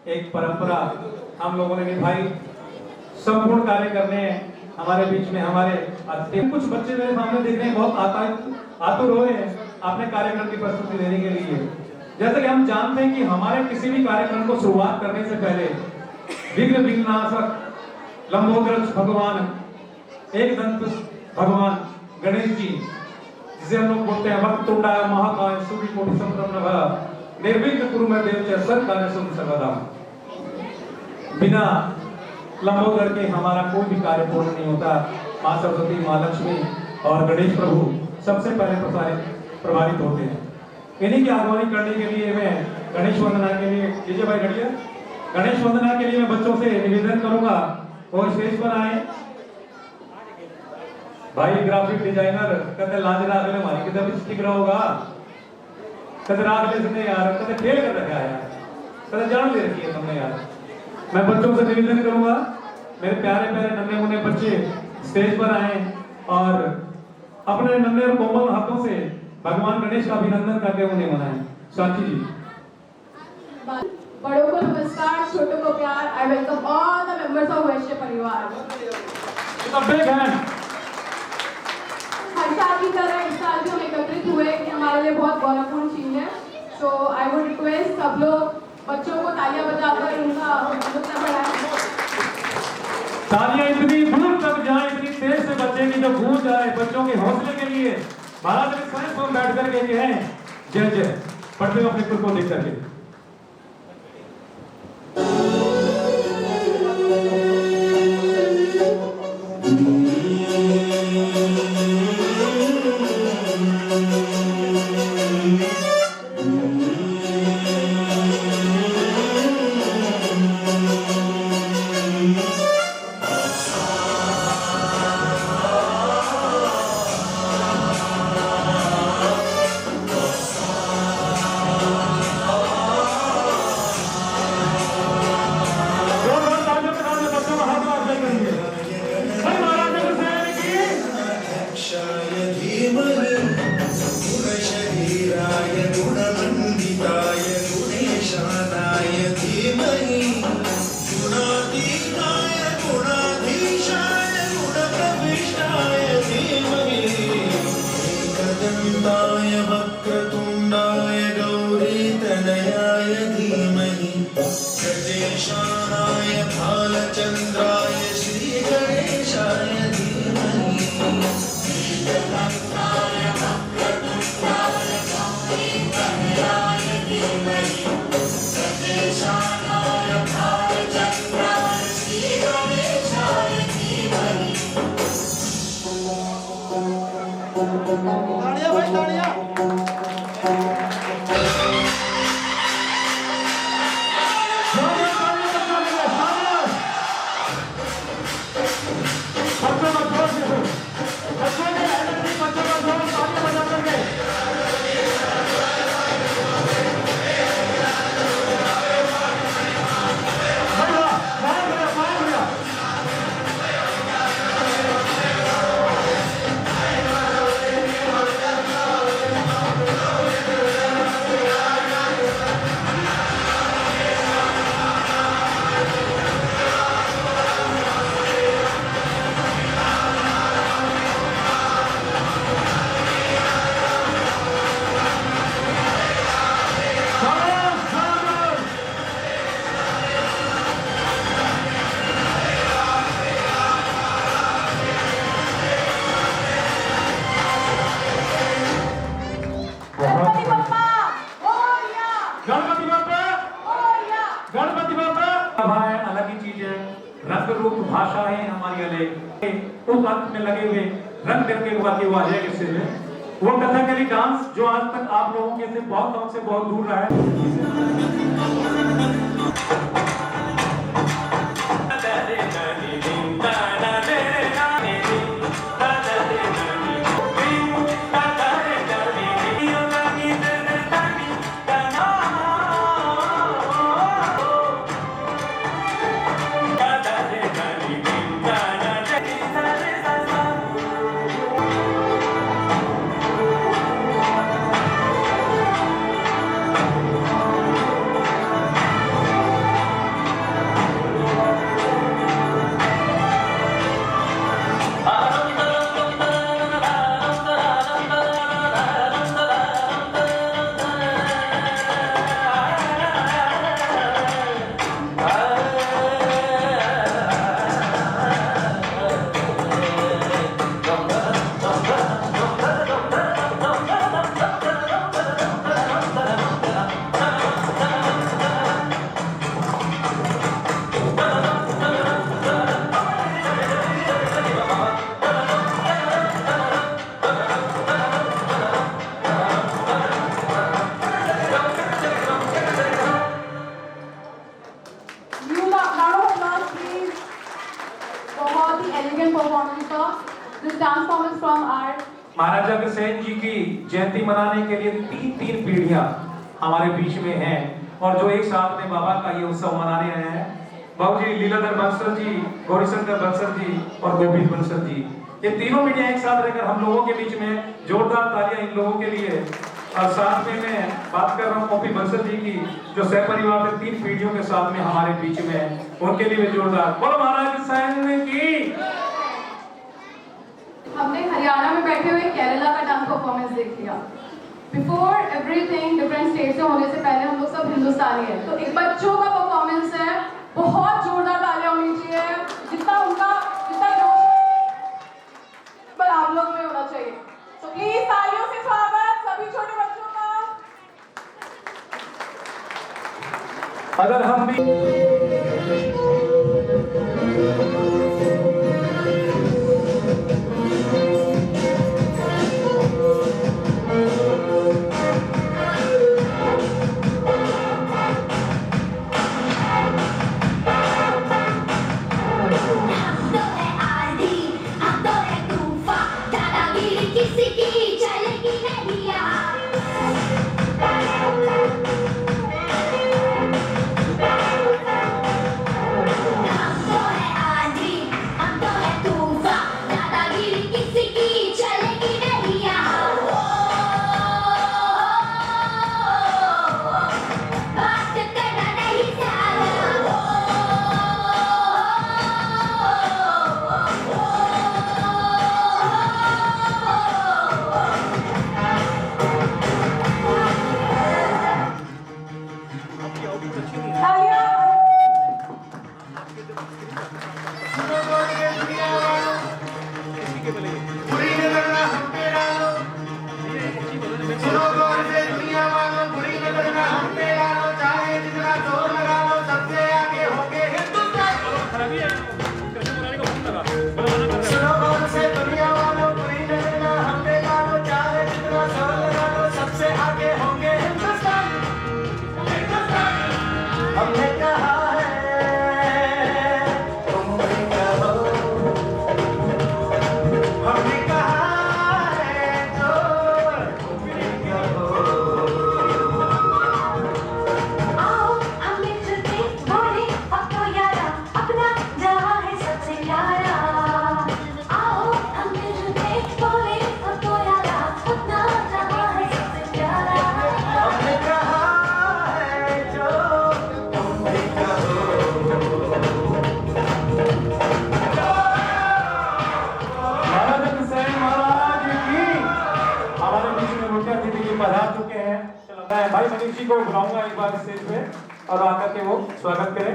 एक परंपरा हम लोगों ने निभाई। संपूर्ण कार्य करने हमारे बीच में हमारे अतिथि कुछ बच्चे मेरे सामने देख रहे हैं, बहुत आतुर हो रहे हैं अपने कार्यक्रम की प्रस्तुति देने के लिए। जैसे कि हम जानते हैं कि हमारे किसी भी कार्यक्रम को शुरुआत करने से पहले विघ्न विघ्नाशक लंबोदर भगवान, एक दंत भगवान गणेश जी, जिसे हम लोग बोलते हैं वक्रतुंडाय महाकाय सूर्यकोटि समप्रभ निर्विघ्न कुरु मे देव च सर्व कार्येषु सर्वदा। बिना लंबोदर के हमारा कोई भी कार्य पूर्ण नहीं होता। माँ सरस्वती, माँ लक्ष्मी और गणेश प्रभु सबसे पहले प्रभावित होते हैं। इन्हीं की आगवानी करने के लिए मैं गणेश वंदना के लिए लीजिए भाई गढ़िया, गणेश वंदना के लिए मैं बच्चों से निवेदन करूंगा और स्टेज पर आए। भाई ग्राफिक डिजाइनर कहते लाज राग ले मारी किधर भी स्टिक रहोगा, कहते राग ले सुने यार, कहते खेल कर रखा है यार, कहते जान ले रखी है तुमने यार। मैं बच्चों से निवेदन करूंगा, मेरे प्यारे प्यारे नन्हे मुन्ने बच्चे स्टेज पर आए और अपने नन्हे और कोमल हाथों से भगवान गणेश का अभिनंदन करके उन्हें मनाएं। साथी जी। बड़ों को नमस्कार, छोटों को प्यार। I welcome all the members of वैश्य परिवार। हर साल की तरह इस साल भी हम एकत्रित हुए, कि हमारे लिए बहुत गौरवपूर्ण चीज है। सो आई वुड रिक्वेस्ट सब लोग बच्चों को तालियां बजाकर उनका हौसला बढ़ाएं। तालियां इतनी दूर तक जाए, इतनी तेज से बच्चे की जो गूंज आए बच्चों के हौसले के लिए। महाराज ने स्वयं पर बैठ करके ये है जय जय पढ़ते हुए अपने खुद को देख करके। वक्रतुंडाय गौरीतनयाय धीमहि गजेशानाय भालचंद्राय श्री गणेशाय धीमहि। तालियां भाई तालियां। अलग ही चीज है, रंग रूप भाषा है हमारी अलग। उस अर्थ में लगे हुए रंग करके हुआ कि वो अजय किससे है वो कथकली डांस जो आज तक आप लोगों के से बहुत दूर रहा है। महाराजा अग्रसेन जी की जयंती मनाने के लिए तीन पीढ़ियां हमारे बीच में हैं और जो एक साथ में बाबा का ये उत्सव मनाने आए हैं। बाबू जी लीलाधर बंसल जी, गौरीशंकर बंसल जी और गोविंद बंसल जी, ये तीनों पीढ़ियां एक साथ रहकर हम लोगों के बीच में जोरदार तालियां इन लोगों के लिए। और साथ में मैं बात कर रहा हूँ गोपी बंसल जी की, जो सहपरिवार से 3 पीढ़ियों के साथ में हमारे बीच में है, उनके लिए भी जोरदार बोलो महाराज अग्रसेन की। हमने हरियाणा में बैठे हुए केरला का डांस परफॉर्मेंस देख लिया। बिफोर एवरीथिंग डिफरेंट स्टेट्स में होने से पहले हम लोग सब हिंदुस्तानी है, तो एक बच्चों का परफॉर्मेंस है, बहुत जोरदार तालियां होनी चाहिए, जितना जोश पर आप लोग में होना चाहिए। तो प्लीज तालियों से स्वागत सभी छोटे बच्चों का। अगर हम भी भाई मनीष जी को बुलाऊंगा एक बार स्टेज पे और आकर के वो स्वागत करें।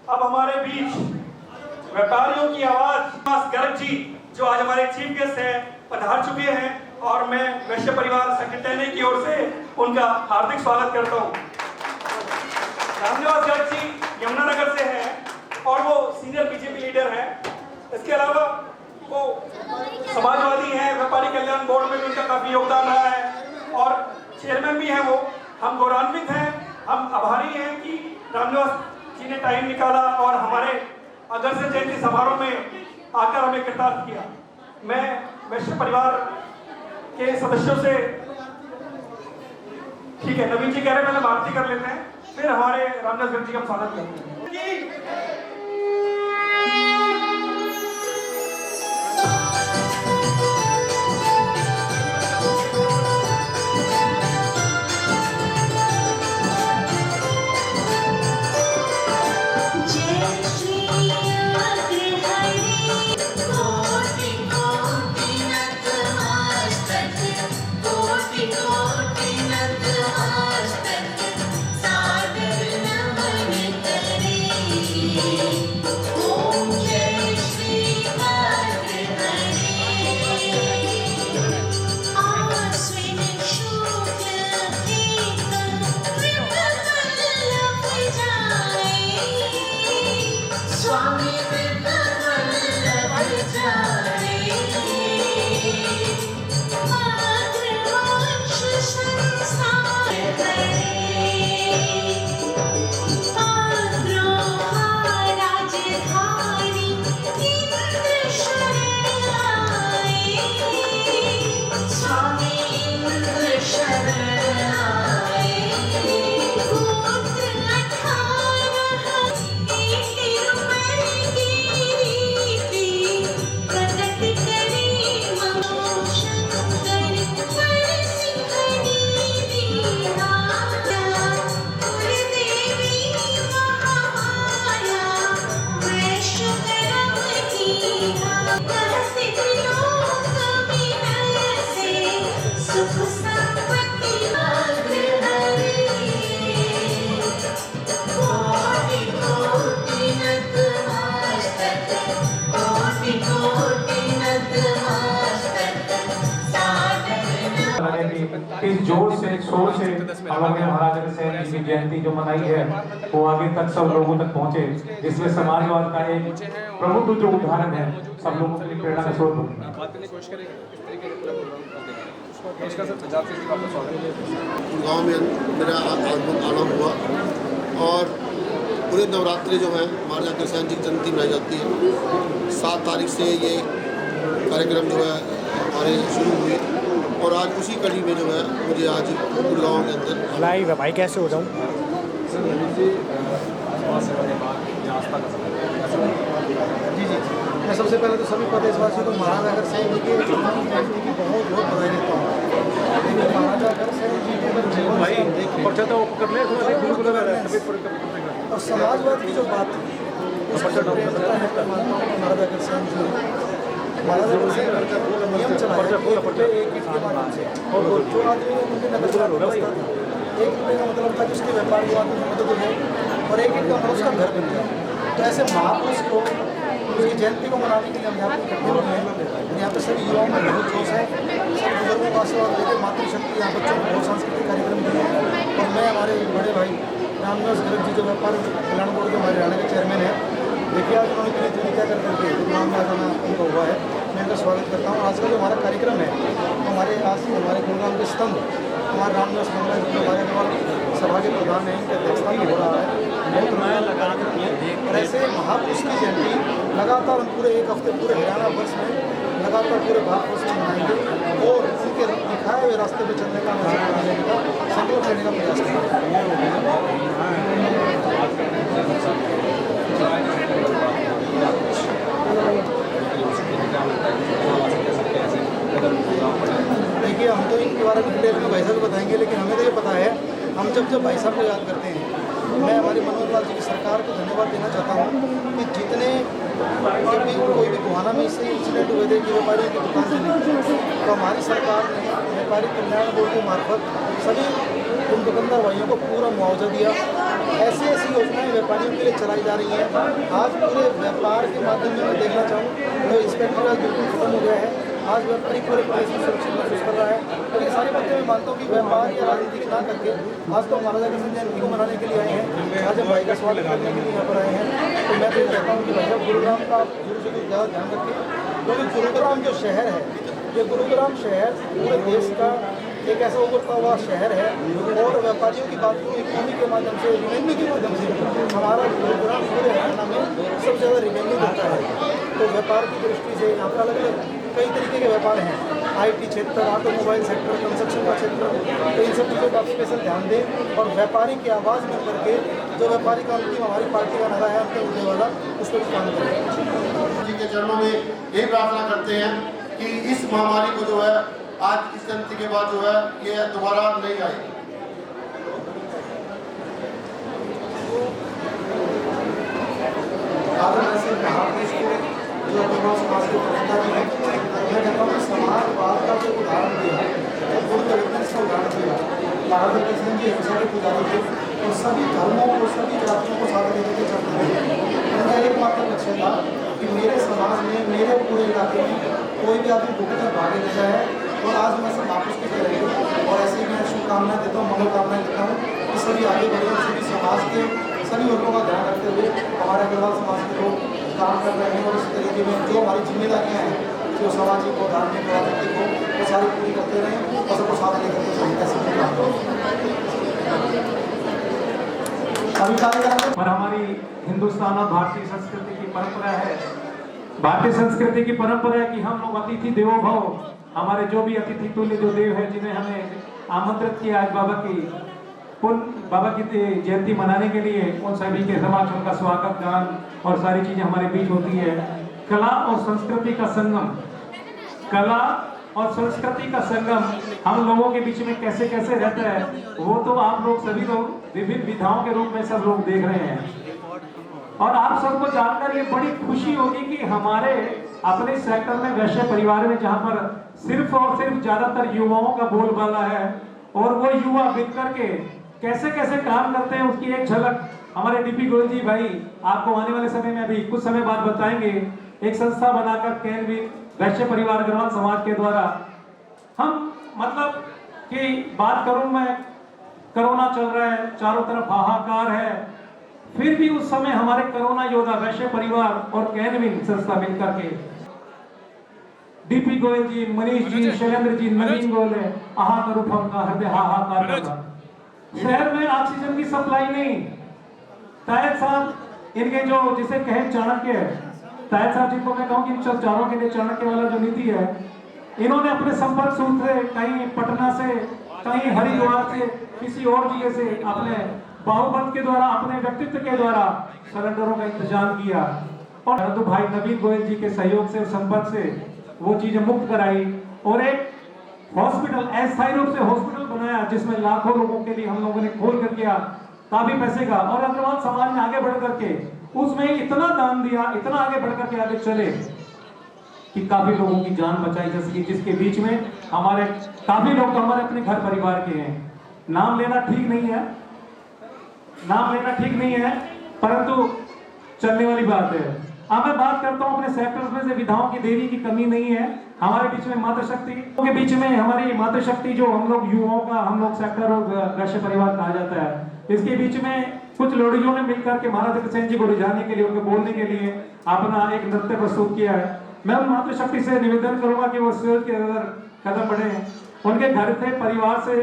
अब हमारे बीच व्यापारियों की आवाज गर्ग जी जो आज हमारे चीफ गेस्ट हैं पधार चुके हैं और मैं वैश्य परिवार सेक्रेटरी की ओर से उनका हार्दिक स्वागत करता हूं। रामनिवास गर्ग जी यमुनानगर से हैं और वो सीनियर बीजेपी लीडर हैं। इसके अलावा वो समाजवादी हैं, व्यापारी कल्याण बोर्ड में भी उनका काफी योगदान रहा है और चेयरमैन भी हैं वो। हम गौरवान्वित हैं, हम आभारी हैं कि रामनिवास जी ने टाइम निकाला और हमारे अग्रसेन जयंती समारोह में आकर हमें कृतार्थ किया। मैं वैश्य परिवार के सदस्यों से ठीक है, नवीन जी कह रहे हैं पहले भारती कर लेते हैं, फिर हमारे रामनिवास गर्ग जी का स्वागत करते हैं। इस जोर से शोर से हम लोग ने महाराजा अग्रसेन जी की जयंती जो मनाई है वो आगे तक सब लोगों तक पहुंचे, जिसमें समाजवाद का एक प्रमुख जो उदाहरण है सब लोगों के लिए प्रेरणा का स्रोत बने। गांव में मेरा आगमन हुआ और पूरे नवरात्रि जो है महाराजा अग्रसेन जी की जयंती मनाई जाती है। 7 तारीख से ये कार्यक्रम जो है हमारे शुरू हुई और आज उसी कड़ी में जो है मुझे आज गुड़गांव के अंदर लाइव है भाई, कैसे हो जाऊँ? जी जी, मैं सबसे पहले तो सभी प्रदेशवासियों को महाराजा अग्रसेन जी के जयंती की बहुत बहुत बधाई देता हूँ। महाराजा अग्रसेन जी के और समाजवाद की जो बात थी महाराजा अग्रसेन जी महाराजा अग्रसेन नियम चलाया एक ईंट के माध्यम से, और जो आदमी उनके नगर का व्यवस्था था, 1 रुपये का मतलब था कि उसके व्यापार के बाद मदद हो जाए और 1 ईंट का मतलब उसका घर बन जाए। तो ऐसे महापुरुष को उसकी जयंती को मनाने के लिए हम यहाँ पर इकट्ठे हुए हैं। यहाँ पर सभी युवाओं में बहुत जोश है, सभी बुजुर्गों का आशीर्वाद लेकर मातृशक्ति यहाँ बच्चों को बहुत सांस्कृतिक कार्यक्रम दिए हैं। और मैं हमारे बड़े भाई रामनिवास गर्ग जी जो व्यापार कल्याण बोर्ड के हमारे हरियाणा के चेयरमैन हैं, देखिए आज उन्होंने इतनी दूरी तय कर करके नाम में आना उनका हुआ है, मैं इनका स्वागत करता हूँ। आज का जो हमारा कार्यक्रम है हमारे आज हमारे गुड़गांव के स्तंभ हमारे रामनिवास मंगला जी हमारे अग्रवाल सभा के प्रधान हैं, इनके अध्यक्षता में हो रहा है। बहुत नया लगा और ऐसे महापुरुष की जयंती लगातार हम पूरे 1 हफ्ते पूरे हरियाणा वर्ष में लगातार पूरे भारतवर्ष में मनाएंगे और उनके दिखाए हुए रास्ते पर चलने का संकल्प लेने का प्रयास देखिए, हम तो इनके बारे में डिटेल में भाई साहब बताएंगे, लेकिन हमें तो ये पता है हम जब भाई साहब को याद करते हैं, मैं हमारी मनोहर लाल जी की सरकार को धन्यवाद देना चाहता हूँ कि जितने भी कोई भी गोहाना में इससे इंसिडेंट हुए थे कि व्यापारियों की दुकान चली, तो हमारी सरकार ने व्यापारी कल्याण बोर्ड के मार्फत सभी उन दुकानदार भाइयों को पूरा मुआवजा दिया। ऐसी ऐसी योजनाएं व्यापारियों के लिए चलाई जा रही हैं। आज पूरे व्यापार के माध्यम में मैं देखना चाहूँ तो इंस्पेक्टर बिल्कुल खत्म हो गया है। आज व्यापारी पूरे प्रदेश में सुरक्षित महसूस कर रहा है। तो ये सारी बातें मैं मानता हूँ कि व्यापार या राजनीति ना करके आज तो महाराजा अग्रसेन जयंती को मनाने के लिए आए हैं, आज हम भाई का स्वागत करने के लिए यहाँ पर आए हैं। तो मैं तो ये कहता हूँ कि भैया गुरुग्राम का शुरू से ज़्यादा ध्यान रखें, क्योंकि गुरुग्राम जो शहर है, ये गुरुग्राम शहर पूरे देश का एक ऐसा उभरता हुआ शहर है और व्यापारियों की बात को इकोनॉमी के माध्यम से, रिवेन्यू के माध्यम से हमारा गुरुग्राम पूरे हरियाणा में सबसे ज़्यादा रिवेन्यू देता है। तो व्यापार की दृष्टि से यहाँ पर अलग अलग कई तरीके के व्यापार हैं, IT क्षेत्र, ऑटोमोबाइल सेक्टर, कंस्ट्रक्शन का क्षेत्र, तो इन सब चीज़ों का आप स्पेशल ध्यान दें और व्यापारी की आवाज़ मिल करके जो व्यापारी का अंतिम हमारी पार्टी का नारा है अंतिम मुद्दे वाला, उस पर काम करें। जी के चरणों में यही प्रार्थना करते हैं कि इस महामारी को जो है आज इस जयंती के बाद जो है ये दोबारा नहीं आएगी। जो समाज के प्रधान है, मैं कहता हूँ समाजवाद का जो उदाहरण दिया वो पूरे तरीके से उदाहरण दिया। महाराजा अग्रसेन जी हिंसा के पुजारी थे और सभी धर्मों को सभी जातियों को साथ लेकर के चलते थे। उनका एकमात्र लक्ष्य था कि मेरे समाज में मेरे पूरे इलाके में कोई भी आदमी भूखे भागे न जाए और आज मैं सब वापस की करेंगे। और ऐसे ही मैं शुभकामनाएं देता हूँ, मनोकामनाएं देता हूँ कि सभी आगे बढ़े, सभी समाज के सभी वर्गों का ध्यान रखते हुए हमारे अग्रवाल समाज के लोग काम कर रहे हैं और इस तरीके में जो हमारी जिम्मेदारियाँ हैं, जो सामाजिक और धार्मिक राजनीतिक हो, वो सारी पूरी करते रहें और सबको साथ लेकर के चलें। पर हमारी हिंदुस्तान और भारतीय संस्कृति की परंपरा है, भारतीय संस्कृति की परंपरा है कि हम लोग अतिथि देवो भव, हमारे जो भी अतिथि तुल्य जो देव है जिन्हें हमें आमंत्रित किया आज बाबा की जयंती मनाने के लिए, उन सभी के समक्ष उनका स्वागत गान और सारी चीजें हमारे बीच होती है। कला और संस्कृति का संगम, कला और संस्कृति का संगम हम लोगों के बीच में कैसे कैसे रहता है वो तो आप लोग सभी लोग विभिन्न विधाओं के रूप में सब लोग देख रहे हैं। और आप सबको जानकर ये बड़ी खुशी होगी कि हमारे अपने सेक्टर में वैश्य परिवार में जहाँ पर सिर्फ और सिर्फ ज्यादातर युवाओं का बोलबाला है और वो युवा मिलकर के कैसे कैसे काम करते हैं उसकी एक झलक हमारे डीपी गोयल जी भाई आपको आने वाले समय में अभी कुछ समय बाद बताएंगे। एक संस्था बनाकर केंद्रीय वैश्य परिवार अग्रवाल समाज के द्वारा हम मतलब कि बात करूं मैं, कोरोना चल रहा है, चारों तरफ हाहाकार है, फिर भी उस समय हमारे कोरोना योद्धा वैश्य परिवार और कैनविन संस्था मिलकर के डीपी गोयल जी, मनीष जी, शैलेंद्र जी, नवीन गोयल आहा करूं का हृदय हाहाकार कर रहा। शहर में ऑक्सीजन की सप्लाई नहीं, तायद साहब इनके जो जिसे कहे चाणक्य, तायद साहब जिनको मैं कहूँ कि इन चारों के लिए चाणक्य वाला जो नीति है, इन्होंने अपने संपर्क सूत्र से कहीं पटना से, कहीं हरिद्वार से, किसी और जगह से अपने बाहुबल के द्वारा, अपने व्यक्तित्व के द्वारा सिलेंडरों का इंतजाम किया और तो भाई नवीन गोयल जी के सहयोग से, संपर्क से वो चीजें मुक्त कराई और एक हॉस्पिटल, अस्थायी रूप से हॉस्पिटल बनाया जिसमें लाखों लोगों के लिए हम लोगों ने खोल कर किया काफी पैसे का। और अग्रवाल समाज ने आगे बढ़ करके उसमें इतना दान दिया, इतना आगे बढ़ करके आगे चले कि काफी लोगों की जान बचाई। जैसे कि जिसके बीच में हमारे काफी लोग तो हमारे अपने घर परिवार के हैं, नाम लेना ठीक नहीं है, नाम लेना ठीक नहीं है, परंतु चलने वाली बात है। अब मैं बात करता हूं अपने सेक्टर्स में से विधाओं की देवी की कमी नहीं है हमारे बीच में। मातृशक्ति के बीच में हमारी मातृशक्ति जो हम लोग युवाओं का, हम लोग सेक्टर और वैश्य परिवार कहा जाता है, इसके बीच में कुछ लोडियों ने मिलकर के महाराज अग्रसेन जी को रिझाने के लिए, उनको बोलने के लिए अपना एक नृत्य प्रस्तुत किया है। मैं उन मातृशक्ति से निवेदन करूंगा कि वो सोच के अंदर कदम बढ़े, उनके घर से, परिवार से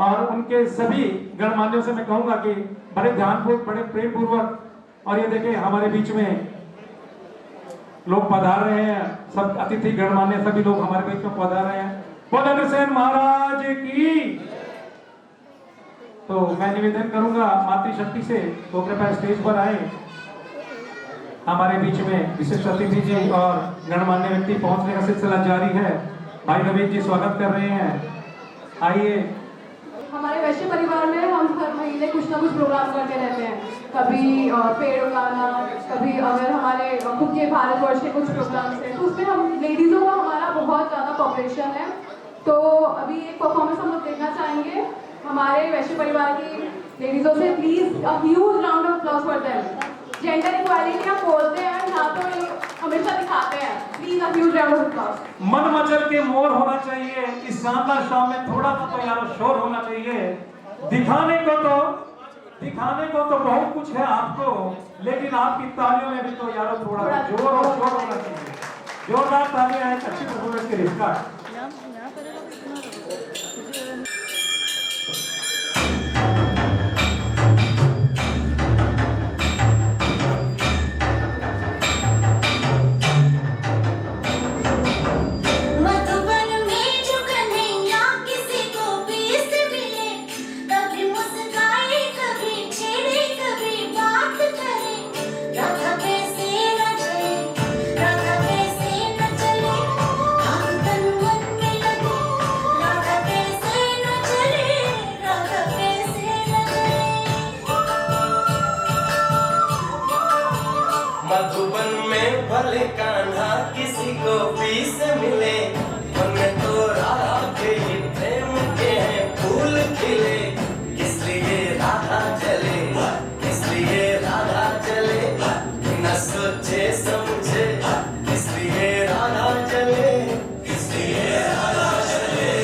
और उनके सभी गणमान्यों से मैं कहूंगा कि बड़े ध्यानपूर्वक, बड़े प्रेम पूर्वक, और ये देखें हमारे बीच में लोग पधार रहे हैं, सब अतिथि गणमान्य सभी लोग हमारे बीच में पधार रहे हैं। बोल अग्रसेन महाराज की। तो मैं निवेदन करूंगा मातृशक्ति से, तो कृपया स्टेज पर आए। हमारे बीच में विशिष्ट अतिथि जी और गणमान्य व्यक्ति पहुंचने का सिलसिला जारी है। भाई नवीन जी स्वागत कर रहे हैं, आइए। हमारे वैश्य परिवार में हम हर महीने कुछ ना कुछ प्रोग्राम करते रहते हैं, कभी पेड़ उगाना, कभी अगर हमारे खुद के भारतवर्ष के कुछ प्रोग्राम्स हैं तो उसमें हम लेडीज़ों का हमारा बहुत ज़्यादा कॉपरेशन है। तो अभी एक परफॉर्मेंस हम लोग देखना चाहेंगे हमारे वैश्य परिवार की लेडीज़ों से। Please a huge round of applause for them. Gender equality हम बोलते हैं ना, तो हमेशा दिखाते हैं। Please a huge round of applause. मन मचल के मोर होना चाहिए, इस शानदार शाम में थोड़ा सा तो यार शोर होना चाहिए। दिखाने को तो बहुत कुछ है आपको, लेकिन आपकी तालियों में भी तो यार थोड़ा जोर और शोर होना चाहिए। जोरदार तालियां हैं अच्छी परफॉर्मेंस के लिए। मधुबन में भले कान्हा किसी को भी से मिले, मन में तो राधा के ही प्रेम के हैं फूल खिले। इसलिए राधा चले, इसलिए राधा चले, बिना सोचे समझे, इसलिए राधा चले, इसलिए राधा चले।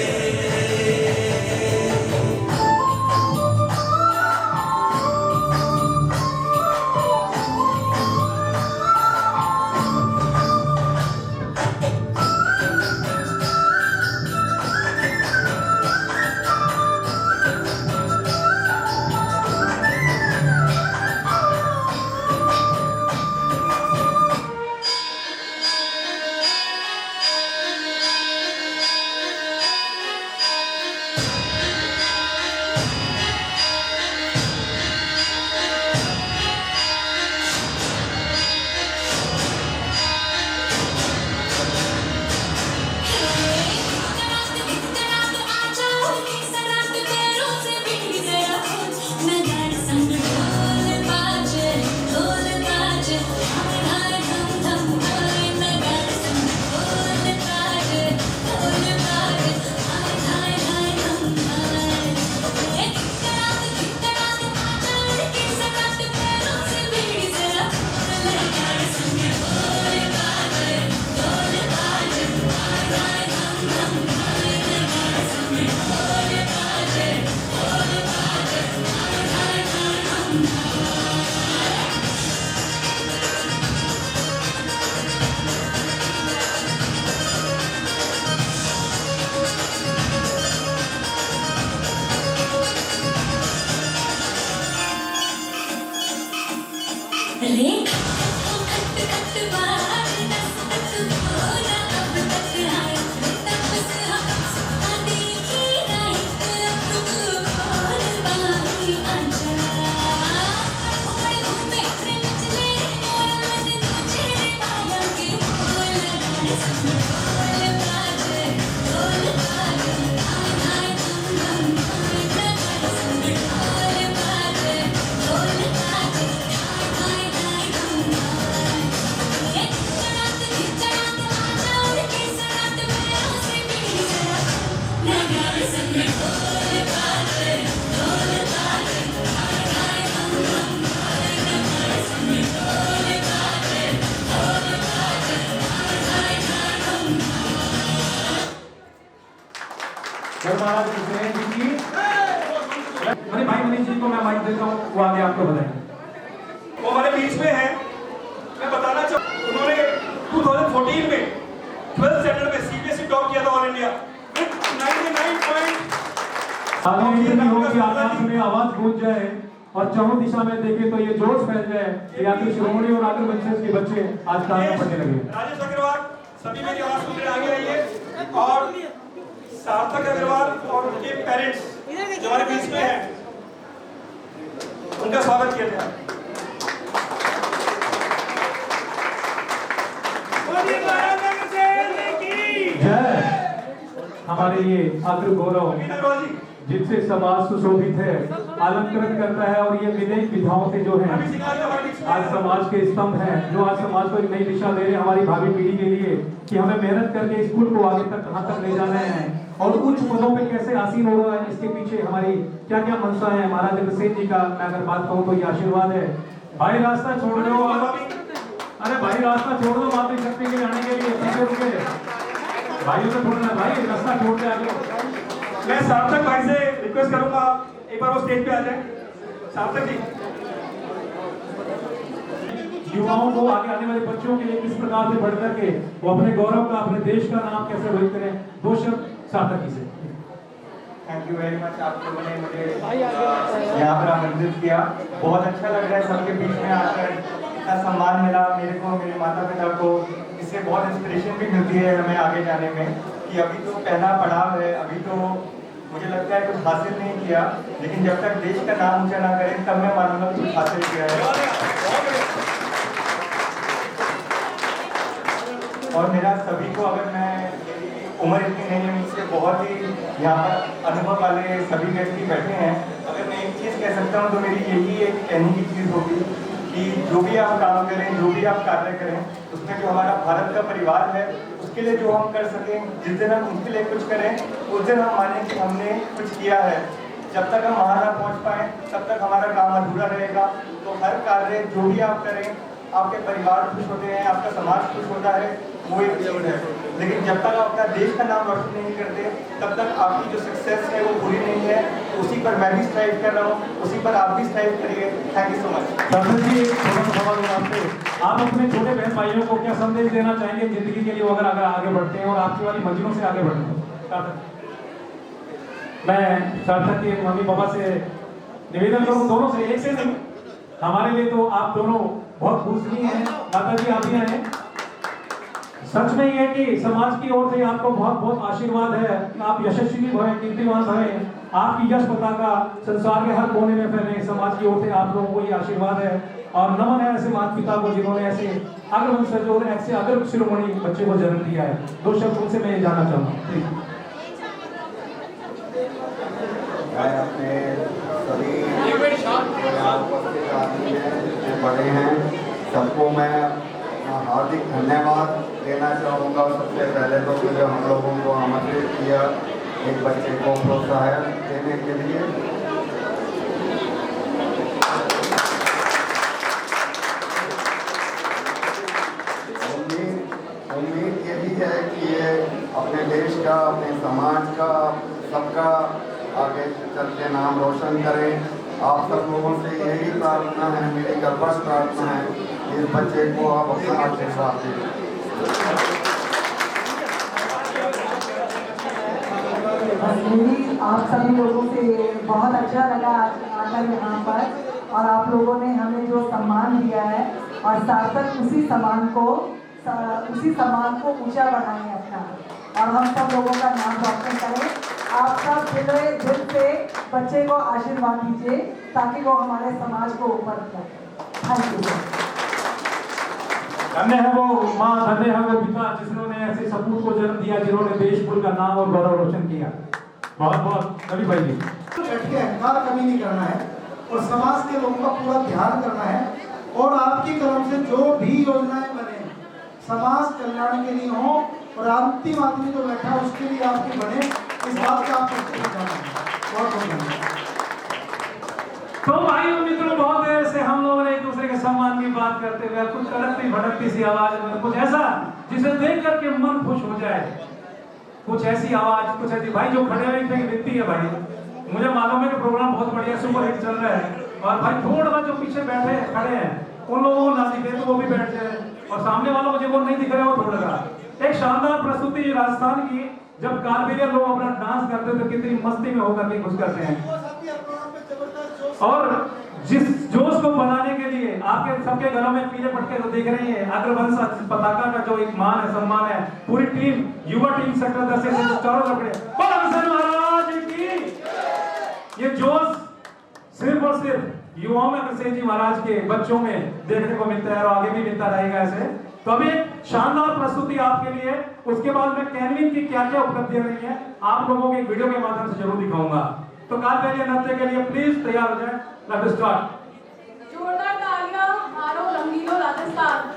महाराज कृष्ण जी की अरे भाई मनीष जी को मैं माइक देता हूँ, वो आगे आपको बताएंगे। वो हमारे बीच में है। मैं बताना चाहूँ उन्होंने 2014 में 12th स्टैंडर्ड में सीबीएसई टॉप किया था ऑल इंडिया विद 99 पॉइंट। आकाश में आवाज गूंज जाए और चारों दिशा में देखे तो ये जोश फैल जाए कि आखिर श्रोमणी और आखिर वंशज के बच्चे आज तालियां पढ़ने लगे। राजेश अग्रवाल सभी मेरी आवाज सुन रहे आगे आइए और सार्थक अग्रवाल और उनके पेरेंट्स जो हमारे बीच में हैं उनका स्वागत किया जाए। जय हमारे ये आखिर गौरव जिनसे समाज सुशोभित है, अलंकृत करता है और ये विनय विधाओं से जो है आज समाज के स्तंभ हैं, जो आज समाज को एक नई दिशा दे रहे हैं हमारी भावी पीढ़ी के लिए कि हमें मेहनत करके स्कूल को आगे तक कहां तक ले जाना है और उच्च पदों पे कैसे आसीन हो रहा है। इसके पीछे हमारी क्या क्या मंशा है। महाराज अग्रसेन जी का मैं अगर बात कहूँ तो ये आशीर्वाद है। भाई रास्ता छोड़ दो, अरे भाई रास्ता छोड़ दो मातृ शक्ति के जाने के लिए भाइयों से छोड़ना, भाई रास्ता छोड़ दे आगे। मैं सार्थक भाई से रिक्वेस्ट करूंगा एक बार वो स्टेज पे आ जाए। सार्थक जी युवाओं को आगे आने वाले बच्चों के लिए किस प्रकार से बढ़ करके वो अपने गौरव का, अपने देश का नाम कैसे रोहित करें, दो शब्द सार्थक जी से। Thank you very much. आप लोगों ने मुझे यहाँ पर आमंत्रित किया, बहुत अच्छा लग रहा है सबके बीच में आकर। इतना सम्मान मिला मेरे को, मेरे माता पिता को, इससे बहुत इंस्पिरेशन भी मिलती है हमें आगे जाने में कि अभी तो पहला पड़ाव है, अभी तो मुझे लगता है कुछ हासिल नहीं किया, लेकिन जब तक देश का नाम ऊंचा ना करें तब मैं मानूंगा कुछ हासिल किया है। और मेरा सभी को, अगर मैं उम्र इतनी नहीं है मुझसे, बहुत ही यहाँ पर अनुभव वाले सभी व्यक्ति बैठे हैं, अगर मैं एक चीज़ कह सकता हूँ तो मेरी यही एक कहने की चीज़ होगी कि जो भी आप काम करें, जो भी आप कार्य करें, उसमें जो हमारा भारत का परिवार है उसके लिए जो हम कर सकें, जिस दिन हम उनके लिए कुछ करें उस दिन हम मानें कि हमने कुछ किया है। जब तक हम वहाँ ना पहुँच पाएँ तब तक हमारा काम अधूरा रहेगा। तो हर कार्य जो भी आप करें, आपके परिवार खुश होते हैं, आपका समाज खुश होता है, वो एक चीज़ है। लेकिन जब तक आप अपना देश का नाम रोशन नहीं करते तब तक आपकी जो सक्सेस है वो पूरी नहीं है। तो उसी पर मैं भी स्ट्राइव कर रहा हूँ, उसी पर आप भी स्ट्राइव करिए। Thank you so much. Sarthak ji, छोटा सा सवाल है आपसे, आप अपने छोटे बहन भाइयों को क्या संदेश देना चाहेंगे जिंदगी के लिए, अगर आगे बढ़ते हैं और आपकी वाली मंजिलों से आगे बढ़ते हैं? मैं सार्थक के मम्मी पापा से निवेदन करूँ, दोनों से, एक से नहीं, हमारे लिए तो आप दोनों बहुत पूजनीय हैं। माता जी आप ही हैं। सच में ये है कि समाज की ओर से आपको बहुत बहुत आशीर्वाद है। आप यशस्वी भरे, कीर्तिमान भरे, आपकी यश पताका संसार के हर कोने में फैले। समाज की ओर से आप लोगों को ये आशीर्वाद है और नमन है ऐसे माता पिता को जिन्होंने ऐसे अग्रवंशज और ऐसे अग्र शिरोमणि बच्चे को जन्म दिया है। दो शब्द उनसे मैं ये जानना चाहूँगा। अपने सभी बड़े हैं सबको मैं हार्दिक धन्यवाद देना चाहूँगा। सबसे पहले तो मुझे हम लोगों को आमंत्रित किया एक बच्चे को प्रोत्साहन देने के लिए। उम्मीद ये भी है कि ये अपने देश का, अपने समाज का, सबका आगे चल के नाम रोशन करें। आप सब लोगों से यही प्रार्थना है, मेरी गर्भस्थ प्रार्थना है कि इस बच्चे को आप अपना आशीर्वाद दें। मेरी आप सभी लोगों से बहुत अच्छा लगा आज आकर यहाँ पर, और आप लोगों ने हमें जो सम्मान दिया है और सार्थक उसी सम्मान को ऊंचा बढ़ाएं अपना, और हम सब लोगों का नाम रोशन करें। आप सब दिल से बच्चे को आशीर्वाद दीजिए ताकि वो हमारे समाज को ऊपर करे। Thank you. धन्य है वो माँ, धन्य है वो पिता जिन्होंने ऐसे सपूत को जन्म दिया, जिन्होंने देश कुल का नाम और गौरव रोशन किया। बहुत बहुत कवि भाई जी। बैठ के अहंकार कभी नहीं करना है और समाज के लोगों का पूरा ध्यान करना है, और आपकी कलम से जो भी योजनाएं बने समाज कल्याण के लिए हो, और अंतिम आदमी जो बैठा है उसके लिए आपकी बने, इस बात का आपको ध्यान है। बहुत बहुत धन्यवाद। तो भाइयों मित्रों, बहुत देर से हम लोगों ने एक दूसरे के सम्मान की बात करते हुए कुछ तड़कती भड़कती सी आवाज में कुछ ऐसा जिसे देख करके मन खुश हो जाए, कुछ ऐसी आवाज, कुछ ऐसी भाई जो खड़े हुए थे विनती है भाई, मुझे मालूम है कि प्रोग्राम बहुत बढ़िया सुपर हिट चल रहा है, और भाई थोड़ा जो पीछे बैठे खड़े हैं उन लोगों को ना दिखे तो वो भी बैठ जाए, और सामने वालों को जो नहीं दिख रहे वो थोड़ा सा। एक शानदार प्रस्तुति राजस्थान की, जब कारगिल लोग अपना डांस करते हैं तो कितनी मस्ती में होकर के घुस करते हैं, और जिस जोश को बनाने के लिए आपके सबके घरों में पीले पटके तो देख रही है, अग्रवंश पताका का जो एक मान है, सम्मान है, पूरी टीम, युवा टीम सेक्टर 10 से चारों लकड़े महाराज की, ये जोश सिर्फ और सिर्फ युवाओं में अग्रसेन जी महाराज के बच्चों में देखने को मिलता है, और आगे भी मिलता रहेगा ऐसे। तो अभी एक शानदार प्रस्तुति आपके लिए, उसके बाद में कैनविन की क्या क्या उपलब्धियां रही है आप लोगों के वीडियो के माध्यम से जरूर दिखाऊंगा। तो कालबेलिया नृत्य के लिए प्लीज तैयार हो जाए। Let's start. जोरदार तालियां मारो रंगीलो राजस्थान।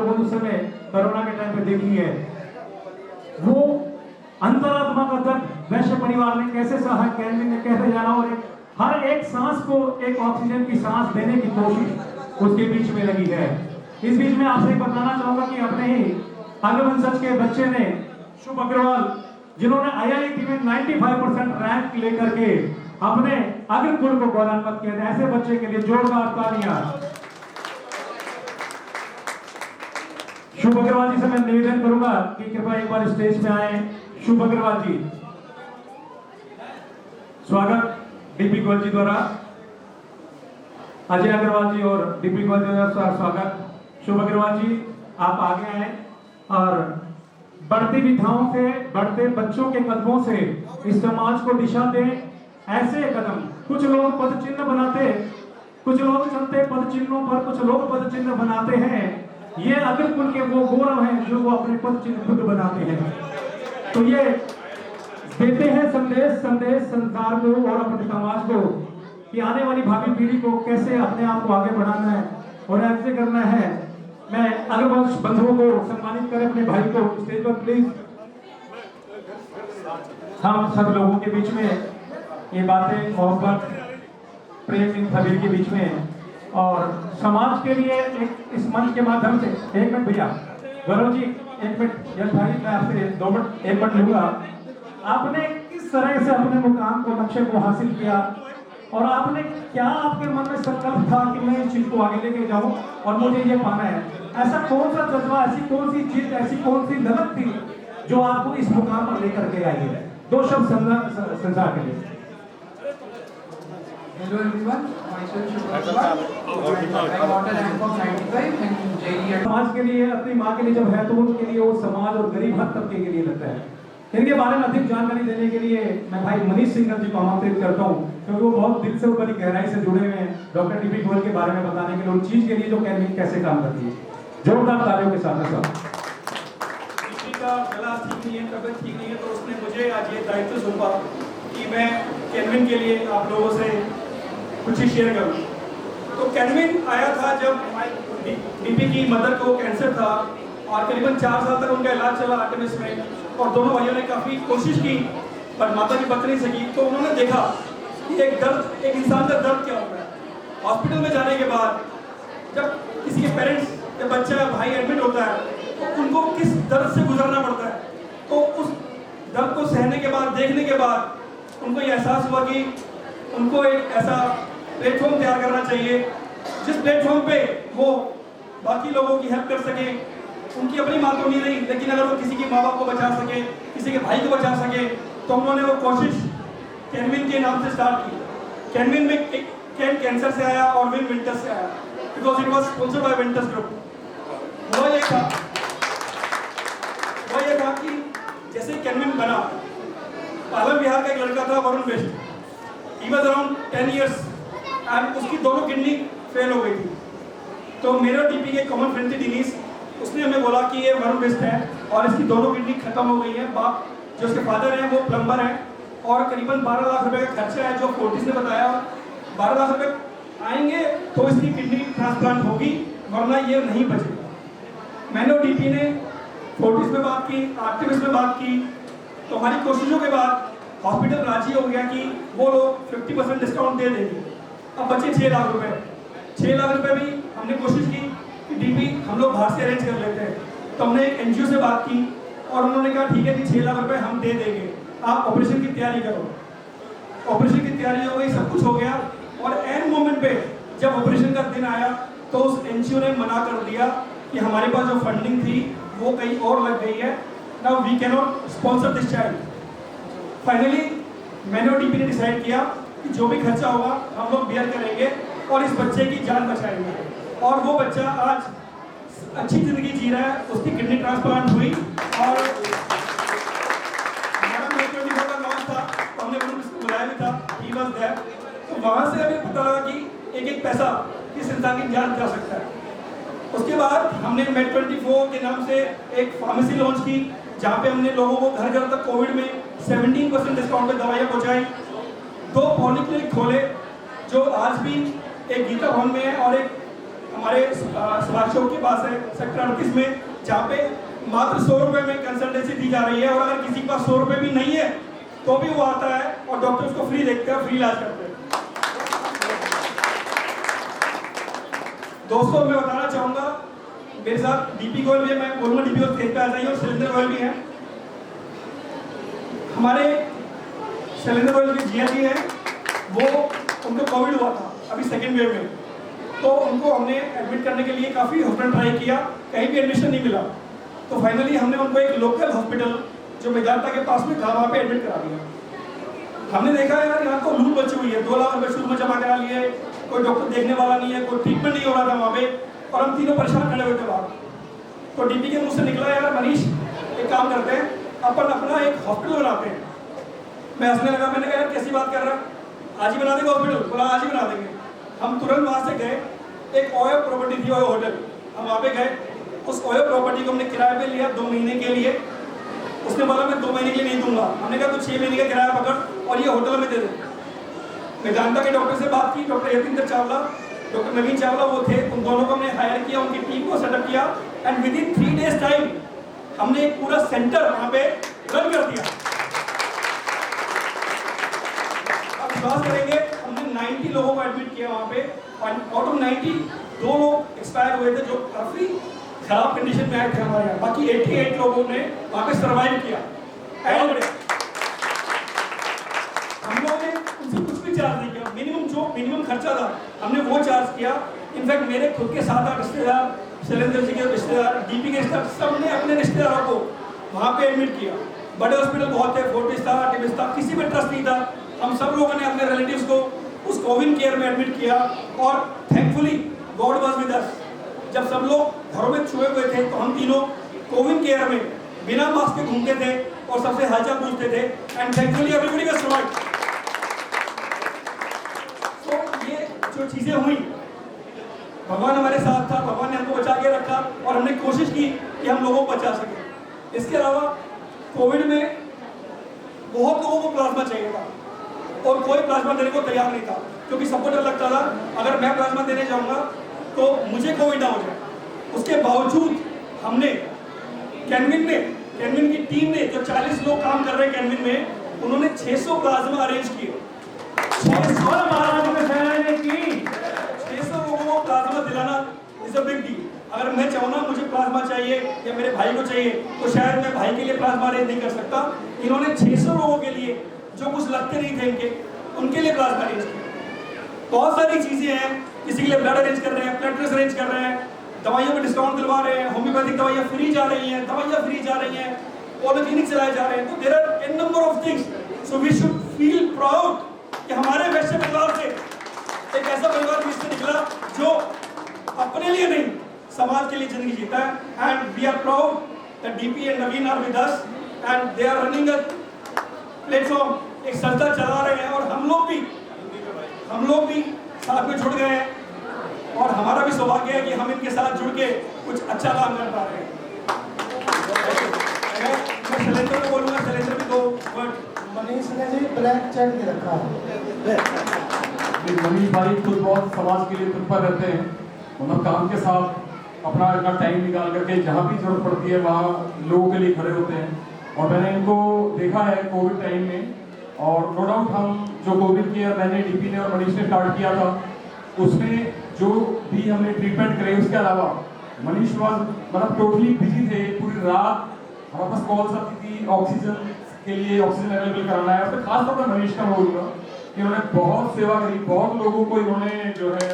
लोगों ने उस समय कोरोना के टाइम पे देखी है, वो अंतरात्मा का दर्द वैश्य परिवार ने कैसे सहा, कैनविन ने कैसे जाना, और हर एक सांस को एक ऑक्सीजन की सांस देने की कोशिश उसके बीच में लगी है। इस बीच में आपसे बताना चाहूंगा कि अपने ही अग्रवंशज के बच्चे ने, शुभ अग्रवाल, जिन्होंने IIT में 95% रैंक लेकर के अपने अग्रकुल को गौरवान्वित किया था, ऐसे बच्चे के लिए जोरदार तालियां। शुभ अग्रवाल जी से मैं निवेदन करूंगा कि कृपया एक बार स्टेज पे आए। शुभ अग्रवाल जी, स्वागत डीपी गोयल जी द्वारा, अजय अग्रवाल जी और डीपी गोयल जी द्वारा स्वागत। शुभ अग्रवाल जी, आप आगे आए और बढ़ती विधाओं से, बढ़ते बच्चों के कदमों से इस समाज को दिशा दें। ऐसे कदम, कुछ लोग पद चिन्ह बनाते, कुछ लोग चलते पद चिन्हों पर, कुछ लोग पद चिन्ह बनाते हैं। ये अग्रकुल के वो गौरव हैं जो वो अपने पद चिन्ह खुद बनाते हैं। तो ये देते हैं संदेश संसार को और अपने समाज को कि आने वाली भावी पीढ़ी को कैसे अपने आप को आगे बढ़ाना है और ऐसे करना है। मैं अग्रवंश बंधुओं को सम्मानित करें, अपने भाई को स्टेज पर प्लीज। हम सब लोगों के बीच में ये बातें, मोहब्बत, प्रेम इन सभी के बीच में, और समाज के लिए एक इस मंच के माध्यम से, एक मिनट भैया, गौरव जी एक मिनट, यश भाई मैं आपसे 2 मिनट 1 मिनट लूंगा। आपने किस तरह से अपने मुकाम को, लक्ष्य को हासिल किया, और आपने क्या, आपके मन में संकल्प था कि मैं इस चीज को आगे लेके जाऊं और मुझे ये पाना है? ऐसा कौन सा जज्बा, ऐसी कौन सी चीज, ऐसी कौन सी ललक थी जो आपको इस मुकाम पर लेकर के आई है? 2 शब्द संसार के लिए। Hello everyone, myself Shubham Kumar. I got a rank of 95 in JEE. समाज के लिए, अपनी माँ के लिए जब है तो उनके लिए वो समाज और गरीब हर तबके के लिए लगता है। इनके बारे में अधिक जानकारी देने के लिए मैं भाई मनीष सिंह जी को आमंत्रित करता हूँ, क्योंकि वो बहुत दिल से, बड़ी गहराई से जुड़े हुए हैं डॉक्टर डीपी गोयल के बारे में बताने के लिए, उन चीज के लिए जो कैनविन कैसे काम करती है। जोरदार तालियों के साथ सब। किसी का गला ठीक नहीं है, तबियत ठीक नहीं है, तो उसने मुझे आज ये दायित्व सौंपा कि मैं कैनविन के लिए आप लोगों से कुछ ही शेयर करूं। तो कैनविन आया था जब डीपी की मदर को कैंसर था और करीबन 4 साल तक उनका इलाज चला आर्टेमिस में, और दोनों भाइयों ने काफ़ी कोशिश की पर माता जी बच नहीं सकी। तो उन्होंने देखा कि एक दर्द, एक इंसान का दर्द क्या होता है। हॉस्पिटल में जाने के बाद जब किसी के पेरेंट्स या बच्चा भाई एडमिट होता है तो उनको किस दर्द से गुजरना पड़ता है, तो उस दर्द को सहने के बाद, देखने के बाद उनको ये एहसास हुआ कि उनको एक ऐसा प्लेटफॉर्म तैयार करना चाहिए जिस प्लेटफॉर्म पे वो बाकी लोगों की हेल्प कर सके। उनकी अपनी माँ तो नहीं रही, लेकिन अगर वो किसी के माँ बाप को बचा सके, किसी के भाई को बचा सके, तो उन्होंने वो कोशिश कैनविन के नाम से स्टार्ट की। कैनविन में कैन कैंसर से आया और विन विंटर्स से आया, because it was sponsored by winters group. वो ये था कि जैसे कैनविन बना, पालन बिहार का एक लड़का था Varun Bisht, he was around 10 years and उसकी दोनों किडनी फेल हो गई थी। तो मेरे डीपी के कॉमन फ्रेंड थी दिनीश, उसने हमें बोला कि ये वरुण बिष्ट है और इसकी दोनों किडनी खत्म हो गई है। बाप जो उसके फादर हैं वो प्लम्बर हैं और करीबन 12 लाख रुपए का खर्चा है, जो फोर्टिस ने बताया। 12 लाख रुपए आएंगे तो इसकी किडनी ट्रांसप्लांट होगी, वरना ये नहीं बचेगी। मैंने और डीपी ने फोर्टिस में बात की, आर्टेमिस में बात की, तो हमारी कोशिशों के बाद हॉस्पिटल राजी हो गया कि वो लोग 50% डिस्काउंट दे देंगे। अब बचे 6 लाख रुपए। 6 लाख रुपए भी हमने कोशिश की कि डीपी हम लोग बाहर से अरेंज कर लेते हैं। तो हमने एक एनजीओ से बात की और उन्होंने कहा ठीक है कि 6 लाख रुपए हम दे देंगे, आप ऑपरेशन की तैयारी करो। ऑपरेशन की तैयारी हो गई, सब कुछ हो गया, और एंड मोमेंट पे जब ऑपरेशन का दिन आया तो उस एनजीओ ने मना कर दिया कि हमारे पास जो फंडिंग थी वो कहीं और लग गई है, now we can not sponsor this child. Finally मैंने और डीपी ने डिसाइड किया कि जो भी खर्चा होगा हम लोग बेयर करेंगे और इस बच्चे की जान बचाएंगे। और वो बच्चा आज अच्छी जिंदगी जी रहा है, उसकी किडनी ट्रांसप्लांट हुई और हमारा मेट्रो का लॉन्च था तो हमने उसको बुलाया भी था, ही वाज देयर। तो वहाँ से हमें पता लगा कि एक एक पैसा किस इंसान की जान बचा सकता है। उसके बाद हमने Med24 के नाम से एक फार्मेसी लॉन्च की, जहाँ पे हमने लोगों को घर घर तक कोविड में 17% डिस्काउंट पे दवाइयाँ पहुँचाई। 2 पॉलीक्लिनिक खोले जो आज भी एक गीता भवन में है और एक हमारे सुभाष चौक के पास है सेक्टर 38 में, जहाँ पे मात्र 100 रुपये में कंसल्टेंसी दी जा रही है। और अगर किसी के पास 100 रुपये भी नहीं है तो भी वो आता है और डॉक्टर उसको फ्री देखते हैं, फ्री इलाज करते हैं। दोस्तों मैं बताना चाहूँगा, मेरे साथ डीपी गोयल भी है, मैं बोलूँगा डीपी गोयल स्टेज पे आ जाइए, और शैलेंद्र गोयल भी हैं। हमारे शैलेंद्र गोयल की जिया जी हैं, वो उनको कोविड हुआ था अभी सेकेंड वेव में, तो उनको हमने एडमिट करने के लिए काफ़ी हॉस्पिटल ट्राई किया, कहीं भी एडमिशन नहीं मिला। तो फाइनली हमने उनको एक लोकल हॉस्पिटल जो मेदांता के पास में था वहाँ पे एडमिट करा दिया। हमने देखा यार यहाँ तो लूट बची हुई है, 2 लाख रुपये शुरू में जमा करा लिए, कोई डॉक्टर देखने वाला नहीं है, कोई ट्रीटमेंट नहीं हो रहा था वहाँ पे, और हम तीनों परेशान खड़े हुए थे बाहर। तो डीपी के मुँह से निकला, यार मनीष एक काम करते हैं, अपन अपना एक हॉस्पिटल बनाते हैं। मैं हंसने लगा, मैंने कहा यार कैसी बात कर रहा है, आज ही बना देंगे हॉस्पिटल? बोला आज ही बना देंगे। हम तुरंत वहाँ से गए, एक ओयो प्रॉपर्टी थी, ओयो होटल, हम वहाँ पे गए, उस ओयो प्रॉपर्टी को हमने किराए पे लिया 2 महीने के लिए। उसने बोला मैं 2 महीने के लिए नहीं दूंगा। हमने कहा तो 6 महीने का किराया पकड़ और ये होटल में दे दे। मेदांता के डॉक्टर से बात की, डॉक्टर यतीन्द्र चावला, डॉक्टर नवीन चावला वो थे, उन दोनों को हमने हायर किया, उनकी टीम को सेटअप किया, and with in 3 days time हमने एक पूरा सेंटर वहाँ पे रन कर दिया। अब विश्वास करेंगे, हमने 90 लोगों को एडमिट किया वहाँ पे, आउट ऑफ 90 2 लोग एक्सपायर हुए थे जो काफी खराब कंडीशन में आए थे हमारे यहाँ, बाकी 88 लोगों ने वहाँ पे सर्वाइव किया। एंड हम लोगों ने उनसे कुछ भी चार्ज नहीं किया, मिनिमम खर्चा था हमने वो चार्ज किया। इनफैक्ट मेरे खुद के 7-8 रिश्तेदार, शैलेंद्र जी के रिश्तेदार, डीपी के रिश्तेदार, सबने अपने रिश्तेदारों को वहाँ पे एडमिट किया। बड़े हॉस्पिटल बहुत थे, फोर्टिस था, टिमिस था, किसी में ट्रस्ट नहीं था, हम सब लोगों ने अपने रिलेटिव्स को उस कोविड केयर में एडमिट किया, और thankfully God was with us. जब सब लोग घरों में छुए हुए थे तो हम तीनों कोविड केयर में बिना मास्क के घूमते थे और सबसे हालचाल पूछते थे, and thankfully everybody was survived. तो ये जो चीजें हुई, भगवान हमारे साथ था, भगवान ने हमको बचा के रखा, और हमने कोशिश की कि हम लोगों को बचा सके। इसके अलावा कोविड में बहुत लोगों को प्लाज्मा चाहिए था और कोई प्लाज्मा देने को तैयार नहीं था, क्योंकि सबको डर लगता था अगर मैं प्लाज्मा देने जाऊंगा तो मुझे कोविड ना हो जाए। उसके बावजूद हमने कैनविन की टीम ने, जो 40 लोग काम कर रहे हैं कैनविन में, उन्होंने 600 प्लाज्मा अरेंज किए। 600 लोगों को प्लाज्मा दिलाना इज अ बिग डील। अगर मैं चाहूँ ना मुझे प्लाज्मा चाहिए या मेरे भाई को चाहिए, तो शायद मैं भाई के लिए प्लाज्मा अरेंज नहीं कर सकता। इन्होंने 600 लोगों के लिए, जो कुछ लगते नहीं थे इनके, उनके लिए प्लाज्मा अरेंज किया। बहुत सारी चीजें हैं, किसी के लिए ब्लड अरेंज कर रहे हैं, प्लेटलेट्स अरेंज कर रहे हैं, दवाइयों में डिस्काउंट दिलवा रहे हैं, होम्योपैथिक दवाइयाँ फ्री जा रही हैं, दवाइयाँ फ्री जा रही हैं, पॉलिक्लिनिक चलाए जा रहे हैं। तो there are an number of things, so we should feel proud कि हमारे वैश्य परिवार से एक ऐसा परिवार जिससे निकला जो अपने लिए नहीं, समाज के लिए जिंदगी जीता है। And we are proud that DP and Naveen are with us, and they are running a platform, एक संस्था चला रहे हैं, और हम लोग भी साथ में जुड़ गए हैं, और हमारा भी सौभाग्य है कि हम इनके साथ जुड़ के कुछ अच्छा काम कर पा रहे हैं। मैं शैलेंद्र को बोलूँगा, शैलेंद्र भी 2 वर्ड। मनीष ने जी ब्लैंक चेक दे रखा है। मनीष भाई खुद बहुत समाज के लिए तत्पर रहते हैं, मतलब काम के साथ अपना इतना टाइम निकाल करके जहाँ भी जरूरत पड़ती है वहाँ लोगों के लिए खड़े होते हैं। और मैंने इनको देखा है कोविड टाइम में, और नो डाउट हम जो कोविड केयर मैंने डीपी ने और मनीष ने स्टार्ट किया था, उसमें जो भी हमने ट्रीटमेंट करे, उसके अलावा मनीष वाज मतलब टोटली बिजी थे। पूरी रात हमारे पास कॉल्स आती थी ऑक्सीजन के लिए, ऑक्सीजन अवेलेबल कराना है। उसमें खास तौर पर मनीष का मैं बोलूँगा कि उन्होंने बहुत सेवा करी, बहुत लोगों को इन्होंने जो है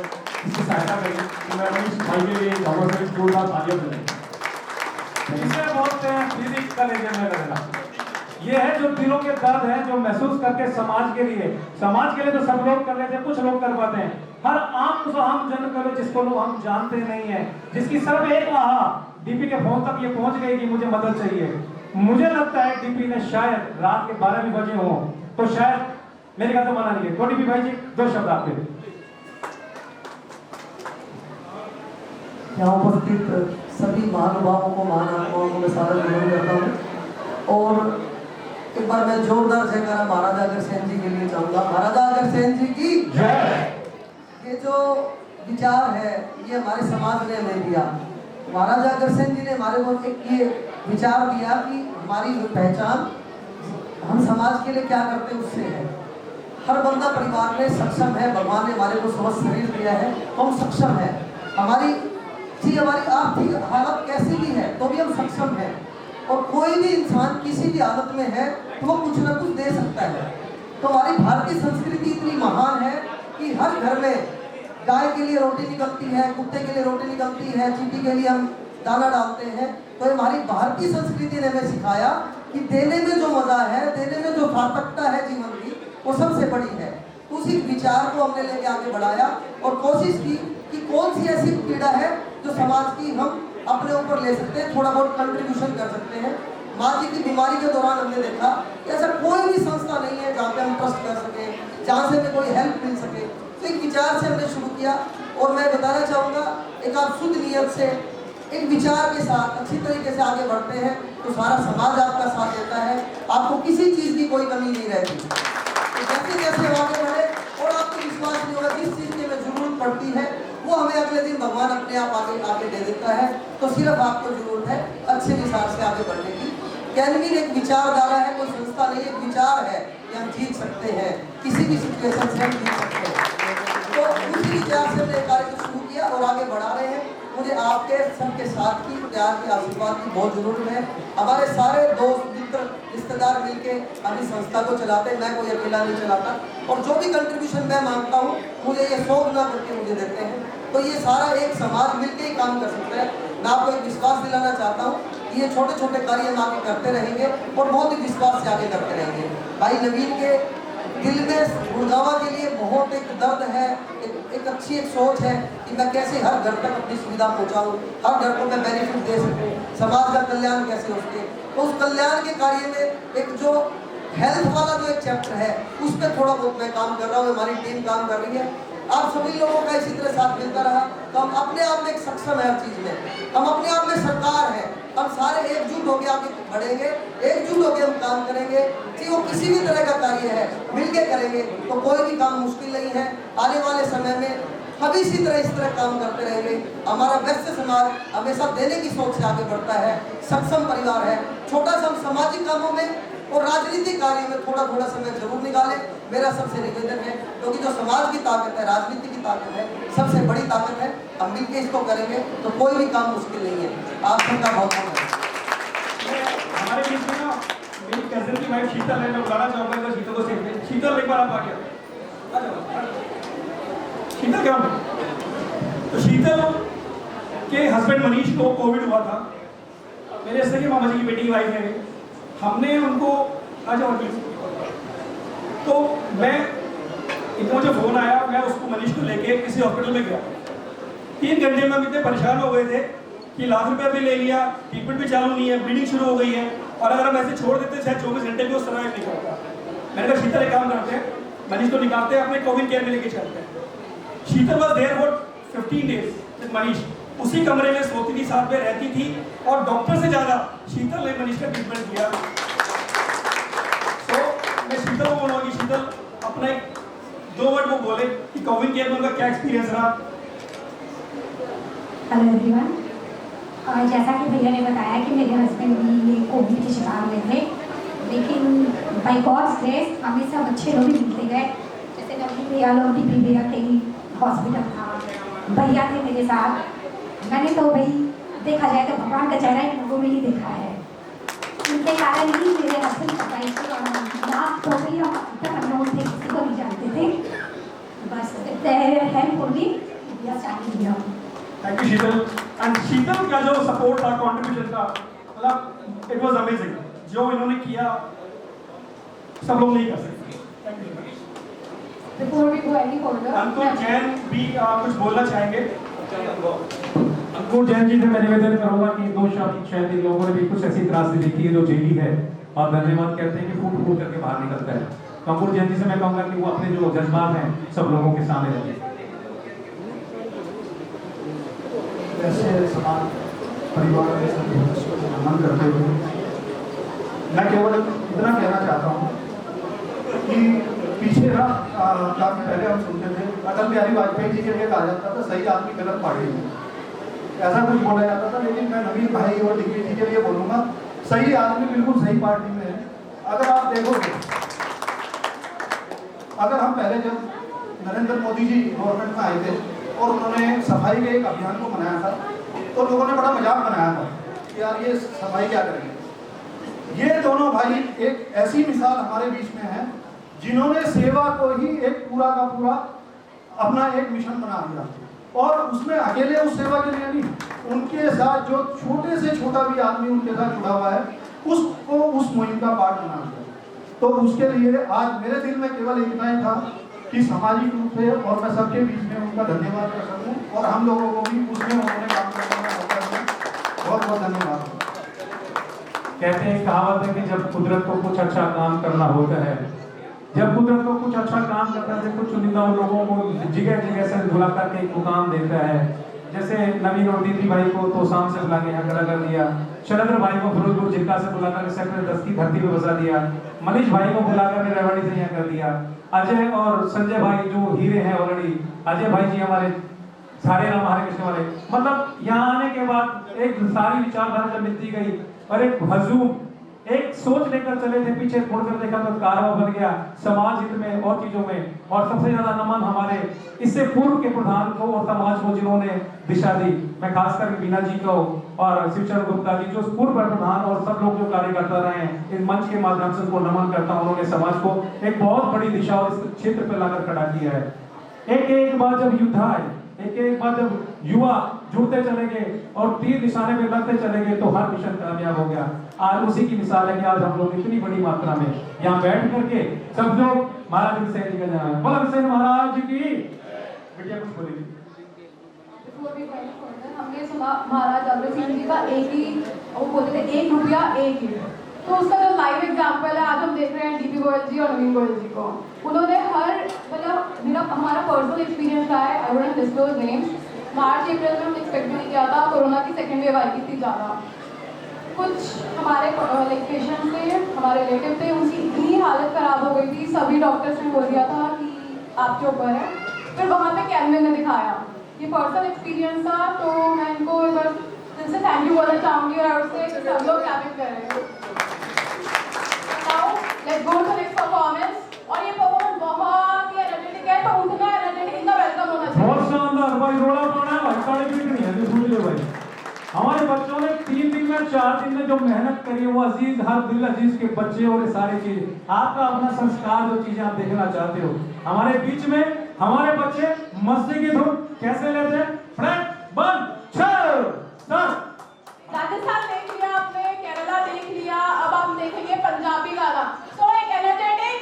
इसकी सहायता करी। तो मैं मनीष भाई के लिए जाऊँगा सर जोरदार तालियां बजाएं। इसे बोलते हैं फिजिकल कलेजन में रहना। ये है जो दिलों के दर्द है, जो महसूस करके समाज के लिए तो सब लोग कर लेते हैं, कुछ लोग कर पाते हैं। हर आम जन करो जिसको लोग हम जानते नहीं है, जिसकी सिर्फ एक आहा डीपी के फोन तक ये पहुंच गई कि मुझे मदद चाहिए। मुझे लगता है डीपी ने शायद रात के 12 भी बजे हो तो शायद मेरे ख्याल से मना नहीं है। तो डीपी भाई जी 2 शब्द आपके। यहाँ उपस्थित सभी महानुभावों को, महान को मैं सारा निवेदन करता हूँ, और एक बार मैं जोरदार जयकारा महाराजा अग्रसेन जी के लिए चाहूंगा। महाराजा अग्रसेन जी की जय। ये जो विचार है ये हमारे समाज ने हमें दिया। महाराजा अग्रसेन जी ने हमारे को एक ये विचार दिया कि हमारी जो पहचान हम समाज के लिए क्या करते हैं उससे है। हर बंदा परिवार में सक्षम है, भगवान ने हमारे को स्वस्थ शरीर दिया है तो हम सक्षम है। हमारी आर्थिक हालत कैसी भी है तो भी हम सक्षम हैं। और कोई भी इंसान किसी भी हालत में है तो वो कुछ ना कुछ दे सकता है। तो हमारी भारतीय संस्कृति इतनी महान है कि हर घर में गाय के लिए रोटी निकलती है, कुत्ते के लिए रोटी निकलती है, चींटी के लिए हम दाना डालते हैं। तो हमारी भारतीय संस्कृति ने हमें सिखाया कि देने में जो मजा है, देने में जो सार्थकता है जीवन की, वो सबसे बड़ी है। उसी विचार को हमने लेके आगे बढ़ाया और कोशिश की कि कौन सी ऐसी पीड़ा है जो समाज की हम अपने ऊपर ले सकते हैं, थोड़ा बहुत कंट्रीब्यूशन कर सकते हैं। माँ जी की बीमारी के दौरान हमने देखा कि ऐसा कोई भी संस्था नहीं है जहाँ पे हम ट्रस्ट कर सकें, जहाँ से हमें कोई हेल्प मिल सके। तो एक विचार से हमने शुरू किया और मैं बताना चाहूँगा एक आप शुद्ध नियत से एक विचार के साथ अच्छी तरीके से आगे बढ़ते हैं तो सारा समाज आपका साथ देता है, आपको किसी चीज़ की कोई कमी नहीं रहती। तो जैसे जैसे हम आगे बढ़े और आपको विश्वास नहीं होगा जिस चीज़ की हमें जरूरत पड़ती है वो हमें अगले दिन भगवान अपने आप आगे दे देता है। तो सिर्फ आपको जरूरत है अच्छे विचार से आगे बढ़ने की। कैलविन एक विचारधारा है, कोई संस्था नहीं, एक विचार है कि हम जीत सकते हैं, किसी भी सिचुएशन से हम जीत सकते हैं। तो उसी विचार से हमने कार्य को शुरू किया और आगे बढ़ा रहे हैं। मुझे आपके सबके साथ की प्यार के आशीर्वाद की बहुत जरूरत है। हमारे सारे दोस्त मित्र रिश्तेदार मिलके अभी संस्था को चलाते हैं, मैं कोई अकेला नहीं चलाता। और जो भी कंट्रीब्यूशन मैं मांगता हूँ मुझे ये शौक ना करके मुझे देते हैं। तो ये सारा एक समाज मिलके ही काम कर सकता है। मैं आपको एक विश्वास दिलाना चाहता हूँ ये छोटे छोटे कार्य हम आगे करते रहेंगे और बहुत ही विश्वास से आगे करते रहेंगे। भाई नवीन के दिल में गुड़गावा के लिए बहुत एक दर्द है, एक अच्छी एक सोच है कि मैं कैसे हर घर तक अपनी सुविधा पहुंचाऊं, हर घर को मैं बेनिफिट दे सकूं, समाज का कल्याण कैसे हो सके। तो उस कल्याण के कार्य में एक जो हेल्थ वाला जो एक चैप्टर है उस पर थोड़ा बहुत मैं काम कर रहा हूँ, हमारी टीम काम कर रही है। आप सभी लोगों का इसी तरह साथ मिलता रहा तो हम अपने आप में एक सक्षम है हर चीज़ में, हम अपने आप में सरकार है। हम सारे एकजुट होकर आगे बढ़ेंगे, एकजुट होकर हम काम करेंगे कि वो किसी भी तरह का कार्य है मिलके करेंगे तो कोई भी काम मुश्किल नहीं है। आने वाले समय में हम इसी तरह काम करते रहेंगे। हमारा व्यस्त समाज हमेशा देने की सोच से आगे बढ़ता है, सक्षम परिवार है। छोटा सा सामाजिक कामों में और राजनीतिक कार्य में थोड़ा थोड़ा समय जरूर निकालें, मेरा सबसे निवेदन है। क्योंकि जो समाज की ताकत है, राजनीति की ताकत है, सबसे बड़ी ताकत है। हम मिलकर इसको करेंगे तो कोई भी काम मुश्किल नहीं है। आप सबका बहुत बहुत धन्यवाद। हमारे बीच में ना मेरी कजन की वाइफ शीतल है, मैं बुलाना चाहूँगा तो शीतल को से शीतल एक बार आप आ गया। शीतल क्या हो? तो शीतल के हस्बैंड मनीष को कोविड हुआ था। मेरे ऐसे कि मामा जी की बेटी की वाइफ है, हमने उनको आज तो मैं इतना मुझे फोन आया, मैं उसको मनीष को लेके किसी हॉस्पिटल में गया। 3 घंटे में हम इतने परेशान हो गए थे कि लाख रुपया भी ले लिया, ट्रीटमेंट भी चालू नहीं है, ब्लीडिंग शुरू हो गई है और अगर हम ऐसे छोड़ देते शायद 24 घंटे भी वो सर्वाइव नहीं करता। मैंने कहा शीतल एक काम करते हैं, मनीष को निकालते हैं, अपने कोविड केयर में लेके चलते हैं। Sheetal was there for 15 days with Manish, उसी कमरे में सोती थी, साथ में रहती थी और डॉक्टर से ज्यादा शीतल ने मनीष का ट्रीटमेंट किया। तो मैं शीतल को बोलूँगा कि शीतल अपना एक 2 वर्ड वो बोले कि कोविड केयर में उनका क्या एक्सपीरियंस रहा। हेलो एवरीवन, जैसा कि भैया ने बताया कि मेरे हस्बैंड भी ये कोविड के शिकार हुए थे, लेकिन बाय गॉड्स ग्रेस हमें सब अच्छे लोग भी मिलते गए। जैसे नवीन भैया लोग, डी भैया थे, हॉस्पिटल था, भैया थे मेरे साथ। मैंने तो भाई देखा जाए तो भगवान का चेहरा इन लोगों में ही देखा है। इनके कारण ही मेरे हस्बैंड सफाई से और लास्ट हो गई, हम अब तक हम लोग थे, किसी को नहीं जानते थे। बस हेल्प होगी या चाहती दिया। Thank you Sheetal. एंड शीतल का जो सपोर्ट था, कंट्रीब्यूशन था, मतलब इट वाज अमेजिंग। जो इन्होंने किया सब लोग नहीं कर सकते। Thank you. Before we go any further, अंकुर जैन भी कुछ बोलना चाहेंगे। अंकुर जैन जी से मैं निवेदन करूंगा कि 2 शब्द शायद इन लोगों ने भी कुछ ऐसी त्रासदी देखी है जो झेली है और धन्यवाद कहते हैं कि फूट फूट करके बाहर निकलता है। तो अंकुर जैन जी से मैं कहूंगा कि वो अपने जो जज्बात हैं सब लोगों के सामने रखें। ऐसे समाज परिवार के सदस्यों को नमन करते हुए मैं केवल इतना कहना चाहता हूँ कि पीछे ना काफ़ी पहले हम सुनते थे अटल बिहारी वाजपेयी जी के लिए कहा जाता था सही आदमी गलत पार्टी में, ऐसा कुछ बोला जाता था। लेकिन मैं नवीन भाई और डिग्री जी के लिए बोलूँगा सही आदमी बिल्कुल सही पार्टी में है। अगर आप देखोगे, अगर हम पहले जब नरेंद्र मोदी जी गवर्नमेंट में आए थे और उन्होंने सफाई के एक अभियान को मनाया था तो लोगों ने बड़ा मजाक बनाया था कि यार ये सफाई क्या करेंगे। ये दोनों भाई एक ऐसी मिसाल हमारे बीच में है जिन्होंने सेवा को ही एक पूरा का पूरा अपना एक मिशन बना दिया और उसमें अकेले उस सेवा के लिए नहीं, उनके साथ जो छोटे से छोटा भी आदमी उनके साथ जुड़ा हुआ है उसको उस मुहिम का पार्ट बना दिया। तो उसके लिए आज मेरे दिल में केवल इतना ही था कि सामाजिक रूप से और मैं सबके बीच में उनका धन्यवाद कर सकूं और हम लोगों को भी उसमें उन्होंने काम करने का मौका दिया। बहुत बहुत धन्यवाद। कहते हैं कहावत है कि जब कुदरत को कुछ अच्छा काम करना होता है, जब कुदरत को कुछ अच्छा काम करता है, कुछ चुनिंदा लोगों को जगह जगह से बुला करके एक मुकाम देता है। जैसे नवीन और दीदी भाई को तो शाम से बुला के यहाँ खड़ा कर दिया, शरद भाई को फिरोजपुर जिला से बुला कर सेक्टर 10 की धरती पे बसा दिया, मनीष भाई को बुला कर रेवाड़ी से यहाँ कर दिया, अजय और संजय भाई जो हीरे हैं ऑलरेडी, अजय भाई जी हमारे सारे राम हरे कृष्ण वाले, मतलब यहाँ आने के बाद एक सारी विचारधारा जब मिलती गई और एक हजूम एक सोच लेकर चले थे, पीछे मुड़कर देखा तो कारवा बन गया समाज हित में और चीजों में। और सबसे ज्यादा नमन हमारे इससे पूर्व के प्रधान को और समाज को जिन्होंने दिशा दी, मैं खासकर बीना जी को और शिवचरण गुप्ता जी जो पूर्व प्रधान और सब लोग जो कार्यकर्ता रहे हैं, इस मंच के माध्यम से उनको नमन करता हूँ। उन्होंने समाज को एक बहुत बड़ी दिशा और इस क्षेत्र पर लाकर खड़ा किया है। एक एक बार जब युद्ध आए, एक एक बार जब युवा जुड़ते चले गए और तीर निशाने पे लगते चले गए तो हर मिशन कामयाब हो गया। आज उसी की मिसाल है कि आज हम लोग इतनी बड़ी मात्रा में यहाँ बैठ करके सब लोग महाराज हुसैन जी का जाना है। बोला हुसैन महाराज जी की बेटिया कुछ बोलेगी। हमने सुना महाराज अग्रसेन जी का एक ही, वो बोलते थे 1 रुपया 1 ईंट, तो उसका जो लाइव एग्जांपल है आज हम देख रहे हैं डीपी गोयल जी और नवीन गोयल जी को। उन्होंने हर मतलब मेरा हमारा पर्सनल एक्सपीरियंस रहा है, आई वुडंट डिस्क्लोज नेम्स। मार्च अप्रैल में हमने एक्सपेक्ट नहीं किया था, कोरोना की सेकेंड वेव आई थी ज़्यादा। कुछ हमारे पेशेंट थे, हमारे रिलेटिव थे, उनकी इतनी हालत ख़राब हो गई थी, सभी डॉक्टर्स ने बोल दिया था कि आपके ऊपर है। फिर वहाँ पे कैमरे में दिखाया, ये पर्सनल एक्सपीरियंस था, तो मैं इनको एक बार दिल से थैंक यू बोलना चाहूँगी और उससे सब लोग कैबिन कर रहे हैं। Let's go to next performance. और ये परफॉर्मेंस बहुत ही एनर्जेटिक है, तो उतना एनर्जेटिक इतना वेलकम होना चाहिए। बहुत शानदार भाई, रोड़ा पड़ा है भाई, साढ़े पीट नहीं है जो सुन ले भाई। हमारे बच्चों ने 3 दिन में 4 दिन में जो मेहनत करी है वो अजीज हर दिल अजीज के बच्चे और ये सारी चीज आपका अपना संस्कार जो चीजें आप देखना चाहते हो हमारे बीच में हमारे बच्चे मस्ती की धुन कैसे लेते हैं। फ्रेंड 1 2 राजस्थान देख लिया आपने, केरला देख लिया, अब आप देखेंगे पंजाबी गाना। तो एक एनर्जेटिक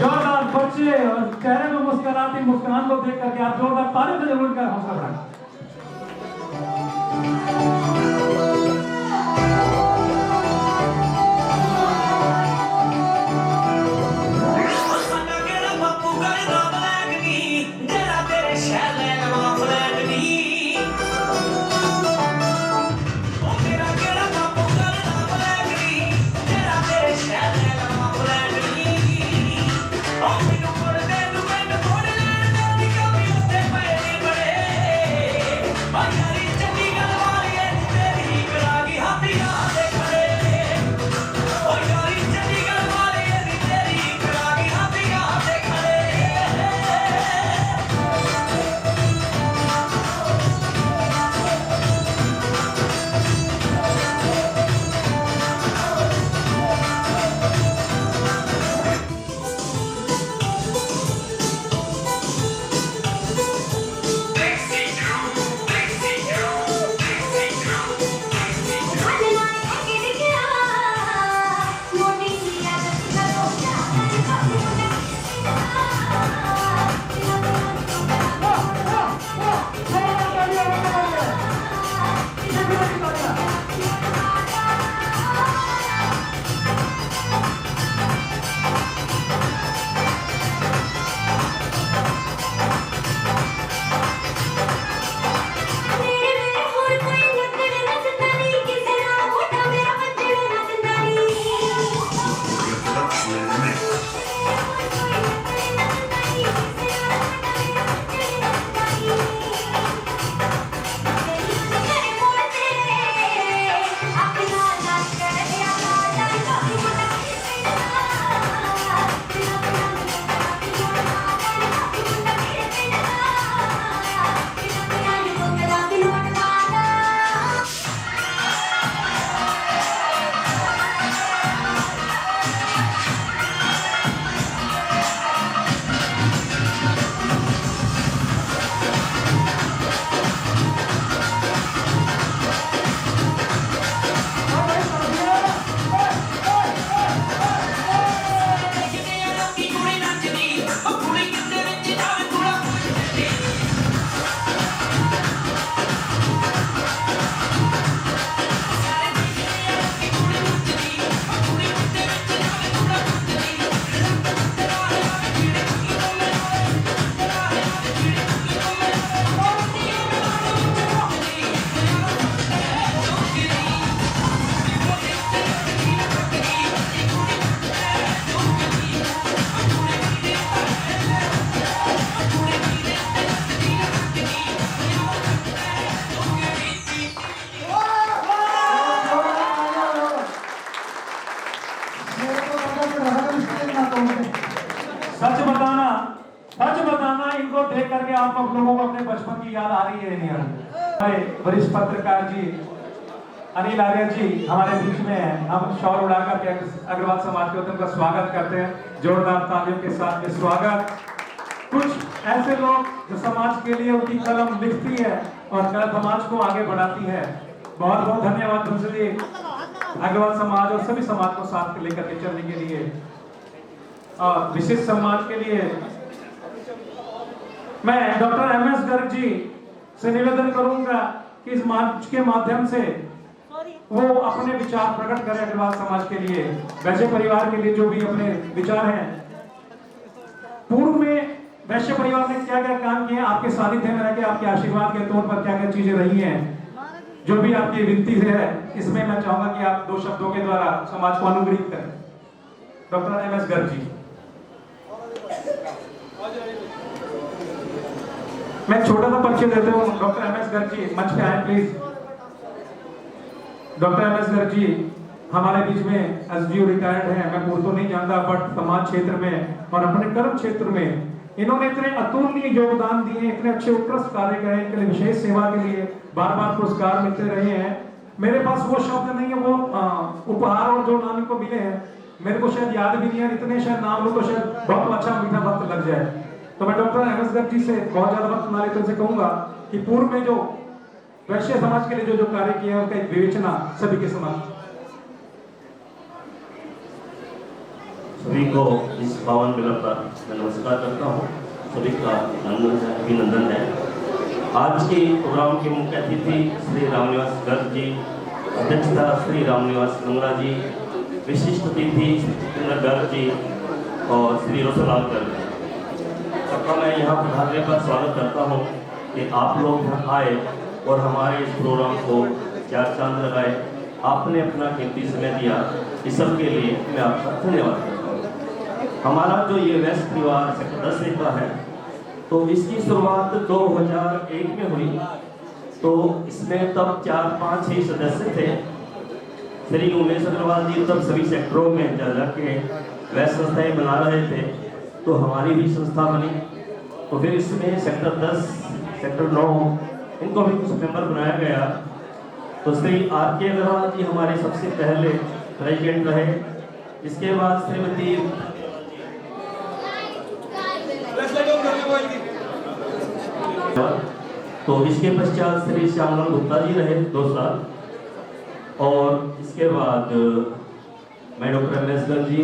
जोरदार बच्चे और चेहरे में मुस्कुराती मुस्कान को देख करके आप जोरदार ताली से जरूर कर हौसला बढ़ाएं। रही है नहीं आ रही। हमारे वरिष्ठ पत्रकार जी अनिल आर्य जी हमारे बीच में हैं। हम शॉल उड़ाकर के अग्रवाल समाज के उद्यम का स्वागत करते हैं जोरदार तालियों के साथ में स्वागत। कुछ ऐसे लोग जो समाज के लिए उनकी कलम लिखती है और समाज को आगे बढ़ाती है। बहुत बहुत धन्यवाद उनसे अग्रवाल समाज और सभी समाज को साथ लेकर के चलने के लिए। और विशेष सम्मान के लिए मैं डॉक्टर MS गर्ग जी से निवेदन करूंगा कि इस मंच के माध्यम से वो अपने विचार प्रकट करें अग्रवाल समाज के लिए, वैश्य परिवार के लिए जो भी अपने विचार हैं। पूर्व में वैश्य परिवार ने क्या क्या काम किए, आपके सानिध्य में रह के आपके आशीर्वाद के तौर पर क्या क्या चीजें रही हैं, जो भी आपकी विनती है, इसमें मैं चाहूंगा कि आप 2 शब्दों के द्वारा समाज को अनुग्रहित करें। Doctor MS Garg ji. मैं छोटा सा परिचय देता हूँ। डॉक्टर MS गर्ग जी मंच पे आए please. Doctor MS Garg ji हमारे बीच में SDO रिटायर्ड हैं। मैं पूर्व तो नहीं जानता, बट समाज क्षेत्र में और अपने कर्म क्षेत्र में इन्होंने इतने अतुलनीय योगदान दिए, इतने अच्छे उत्कृष्ट कार्य करे, इनके लिए विशेष सेवा के लिए बार बार पुरस्कार मिलते रहे हैं। मेरे पास वो शब्द नहीं है, वो उपहार और जो नाम इनको मिले हैं मेरे को शायद याद भी नहीं है। इतने शायद नाम लो तो शायद बहुत अच्छा मीठा वक्त लग जाए। तो मैं डॉक्टर MS गर्ग जी से बहुत ज्यादा वक्त ना लेते से कहूंगा कि पूर्व में जो वैश्य समाज के लिए जो जो कार्य किए हैं उनका एक विवेचना सभी के समक्ष। सभी को इस पावन मिलन पर मैं नमस्कार करता हूँ। सभी का अभिनंदन है। आज के प्रोग्राम के मुख्य अतिथि श्री रामनिवास गर्ग जी, अध्यक्षता श्री रामनिवास लंगड़ा जी, विशिष्ट अतिथि श्री गर्ग जी और श्री रोशनलाल गर्ग जी। सबका मैं यहाँ पधारने का स्वागत करता हूँ कि आप लोग यहाँ आए और हमारे इस प्रोग्राम को 4 चांद लगाए। आपने अपना कीमती समय दिया, इस सब के लिए मैं आपका धन्यवाद करता हूँ। हमारा जो ये वैश्य परिवार सेक्टर 10 का है, तो इसकी शुरुआत 2001 में हुई। तो इसमें तब 4-5 ही सदस्य थे। श्री उमेश अग्रवाल जी तब सभी सेक्टरों में जा के वैश्य संस्थाएं बना रहे थे, तो हमारी भी संस्था बनी। तो फिर इसमें सेक्टर 10, सेक्टर 9 इनको भी कुछ मेंबर बनाया गया। तो श्री RK अग्रवाल जी हमारे सबसे पहले प्रेसिडेंट रहे। इसके बाद श्रीमती तो इसके पश्चात श्री श्यामलाल गुप्ता जी रहे 2 साल। और इसके बाद मैं डॉक्टर MS गर्ग जी,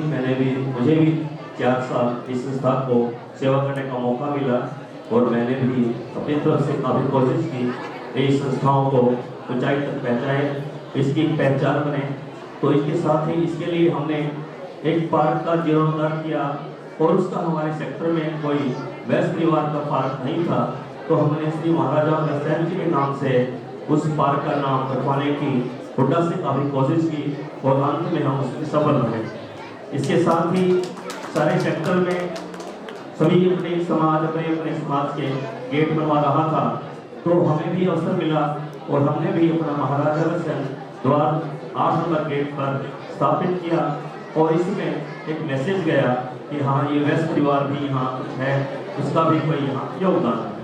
मुझे भी 4 साल इस संस्था को सेवा करने का मौका मिला और मैंने भी अपनी तरफ से काफ़ी कोशिश की इस संस्थाओं को ऊंचाई तक पहुँचाए, इसकी पहचान बने। तो इसके साथ ही इसके लिए हमने एक पार्क का जीर्णोद्धार किया और उसका हमारे सेक्टर में कोई वैश्य परिवार का पार्क नहीं था, तो हमने श्री महाराजा अग्रसेन जी के नाम से उस पार्क का नाम रखवाने की हुड्डा से काफ़ी कोशिश की और अंत में हम उसमें सफल रहे। इसके साथ ही सारे सेक्टर में सभी अपने समाज के गेट बनवा रहा था, तो हमें भी अवसर मिला और हमने भी अपना महाराजा अग्रसेन द्वार 8 नंबर गेट पर स्थापित किया। और इसमें एक मैसेज गया कि हाँ, ये वैश्य परिवार भी यहाँ है, उसका भी कोई यहाँ योगदान है।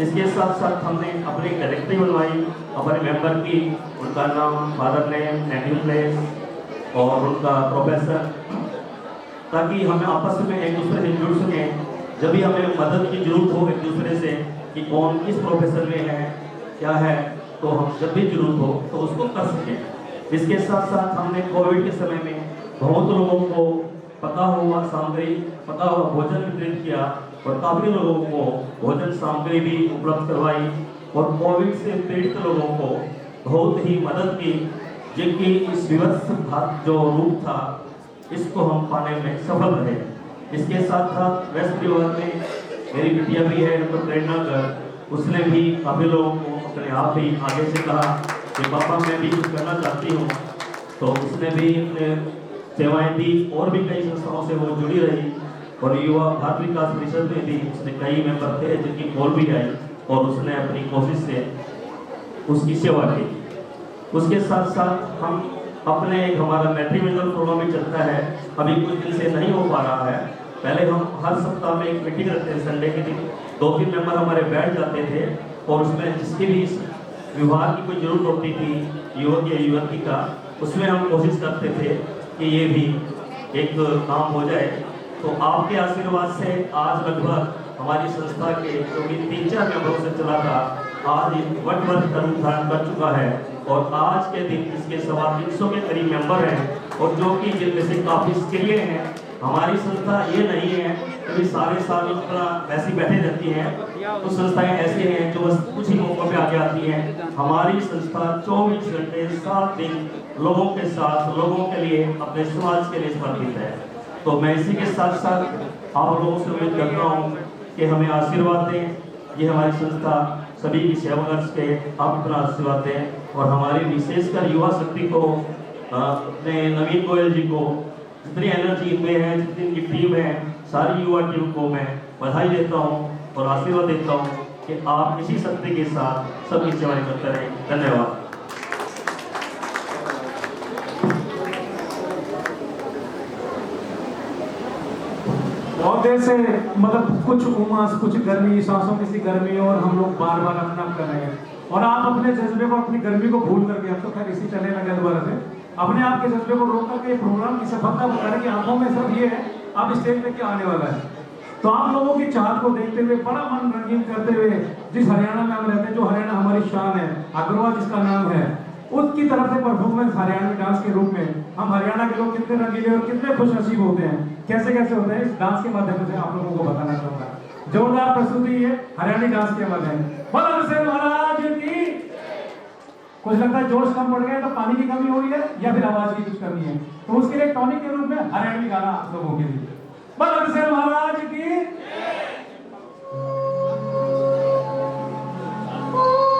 इसके साथ साथ हमने अपनी डायरेक्टरी बनवाई अपने मेंबर की, उनका नाम, फादर नेम, नेटिव प्लेस और उनका प्रोफेसर, ताकि हमें आपस में एक दूसरे से जुड़ सकें। जब भी हमें मदद की जरूरत हो एक दूसरे से कि कौन किस प्रोफेसर में है, क्या है, तो हम जब भी जरूरत हो तो उसको कर सकें। इसके साथ साथ हमने कोविड के समय में बहुत लोगों को पका हुआ सामग्री, पका हुआ भोजन वितरित किया और काफ़ी लोगों को भोजन सामग्री भी उपलब्ध करवाई और कोविड से पीड़ित लोगों को बहुत ही मदद की, जिनकी इस विवश जो रूप था इसको हम पाने में सफल रहे। इसके साथ साथ वैश्य परिवार में मेरी बिटिया भी है डॉक्टर प्रेरणा गर्ग, उसने भी काफ़ी लोगों को अपने आप ही आगे से कहा कि पापा मैं भी कुछ करना चाहती हूँ, तो उसने भी अपने सेवाएं दी और भी कई संस्थाओं से वो जुड़ी रही। और युवा भारत विकास परिषद में भी उसने कई मेंबर थे जिनकी कॉल भी आई और उसने अपनी कोशिश से उसकी सेवा की। उसके साथ साथ हम अपने हमारा मैट्रिमोनियल प्रोग्राम भी चलता है, अभी कुछ दिन से नहीं हो पा रहा है। पहले हम हर सप्ताह में एक मीटिंग रखते थे, संडे के दिन 2-3 मेंबर हमारे बैठ जाते थे और उसमें जिसकी भी विवाह की कोई जरूरत होती थी युवक या युवती का, उसमें हम कोशिश करते थे कि ये भी एक काम हो जाए। तो आपके आशीर्वाद से आज लगभग हमारी संस्था के जो कि 3-4 मेंबरों से चला था, आज वटवर्थ का रूप धारण कर चुका है और आज के दिन इसके 350 के करीब मेंबर हैं और जो कि जिनमें से काफ़ी सक्रिय हैं। हमारी संस्था ये नहीं है कि सारे साल अपना वैसे बैठे रहती हैं, तो संस्थाएं ऐसे हैं जो बस कुछ ही मौकों पे आगे आती हैं। हमारी संस्था 24 घंटे 7 दिन लोगों के साथ, लोगों के लिए, अपने समाज के लिए समर्पित है। तो मैं इसी के साथ साथ आप लोगों से उम्मीद करता हूँ कि हमें आशीर्वाद दें। ये हमारी संस्था सभी की सेवा करके आप अपना आशीर्वाद दें और हमारी विशेषकर युवा शक्ति को, अपने नवीन गोयल जी को, जितनी एनर्जी इनमें है, जितनी इनकी टीम है, सारी युवा टीम को मैं बधाई देता हूँ और आशीर्वाद देता हूँ कि आप इसी शक्ति के साथ सबकी सेवाएं करते रहें। धन्यवाद। बहुत देर से मतलब कुछ उमस, कुछ गर्मी, सांसों की सी गर्मी, और हम लोग बार बार अपना कर रहे हैं और आप अपने जज्बे को, अपनी गर्मी को भूल करके, अब तो खैर इसी चलने लगे दोबारा से, अपने आप के जज्बे को रोक करके प्रोग्राम की सफलता बताने की आंखों में सब ये है अब स्टेज पे क्या आने वाला है। तो आप लोगों की चाहत को देखते हुए, बड़ा मन रंगीन करते हुए, जिस हरियाणा में हम रहते हैं, जो हरियाणा हमारी शान है, अग्रवाल जिसका नाम है, उसकी तरफ से परफॉर्मेंस हरियाणवी डांस के रूप में हम हरियाणा के लोग कितने रंगीले और कितने खुशनसीब होते हैं, कैसे कैसे होते हैं, इस डांस के माध्यम से आप लोगों को बताना चाहूंगा। जोरदार प्रस्तुति है हरियाणवी डांस के माध्यम। बोलो से महाराज की। कुछ लगता है जोश कम पड़ गया, तो पानी की कमी हो रही है या फिर आवाज की कुछ कमी है, तो उसके लिए टॉनिक के रूप में हरियाणवी गाना आप लोगों के लिए। बोलो से महाराज की। Oh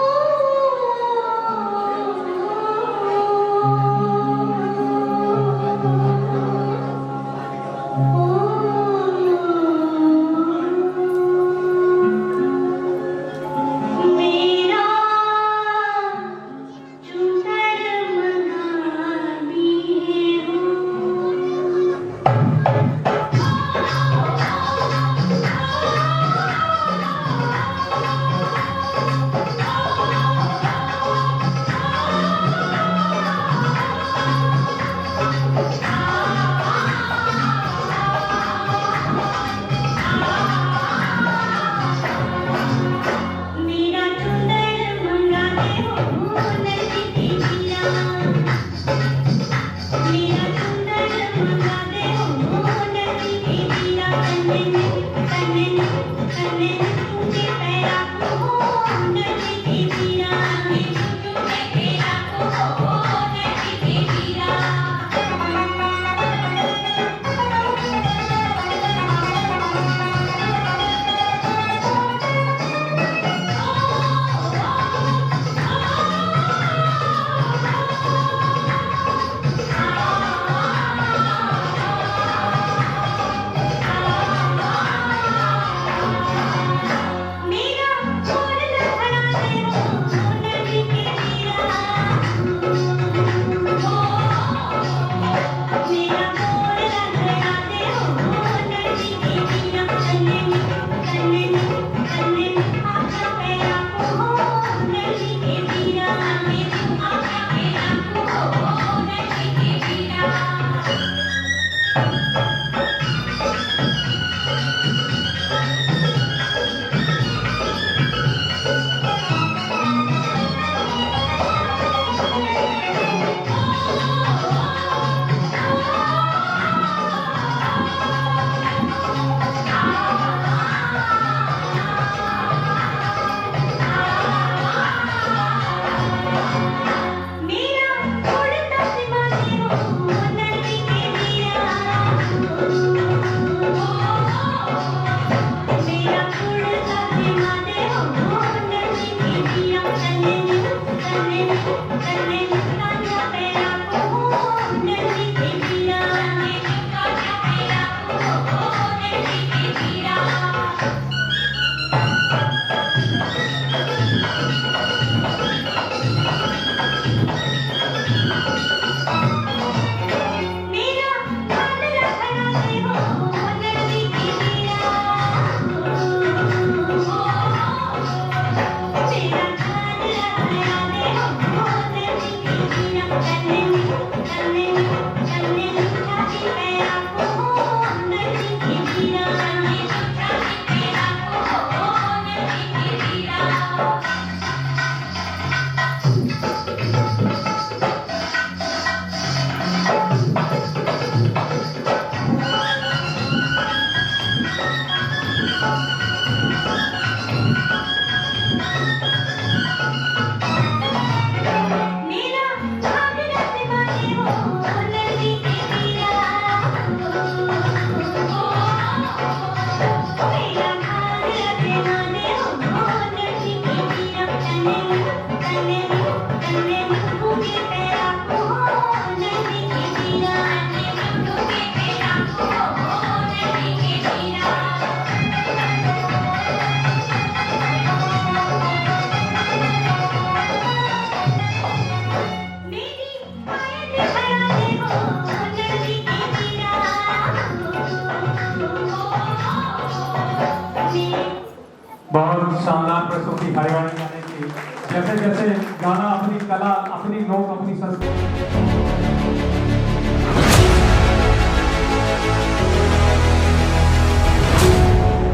बहुत शानदार प्रस्तुति भाईवानी गाने की। जैसे जैसे गाना अपनी कला, अपनी लोक, अपनी संस्कृति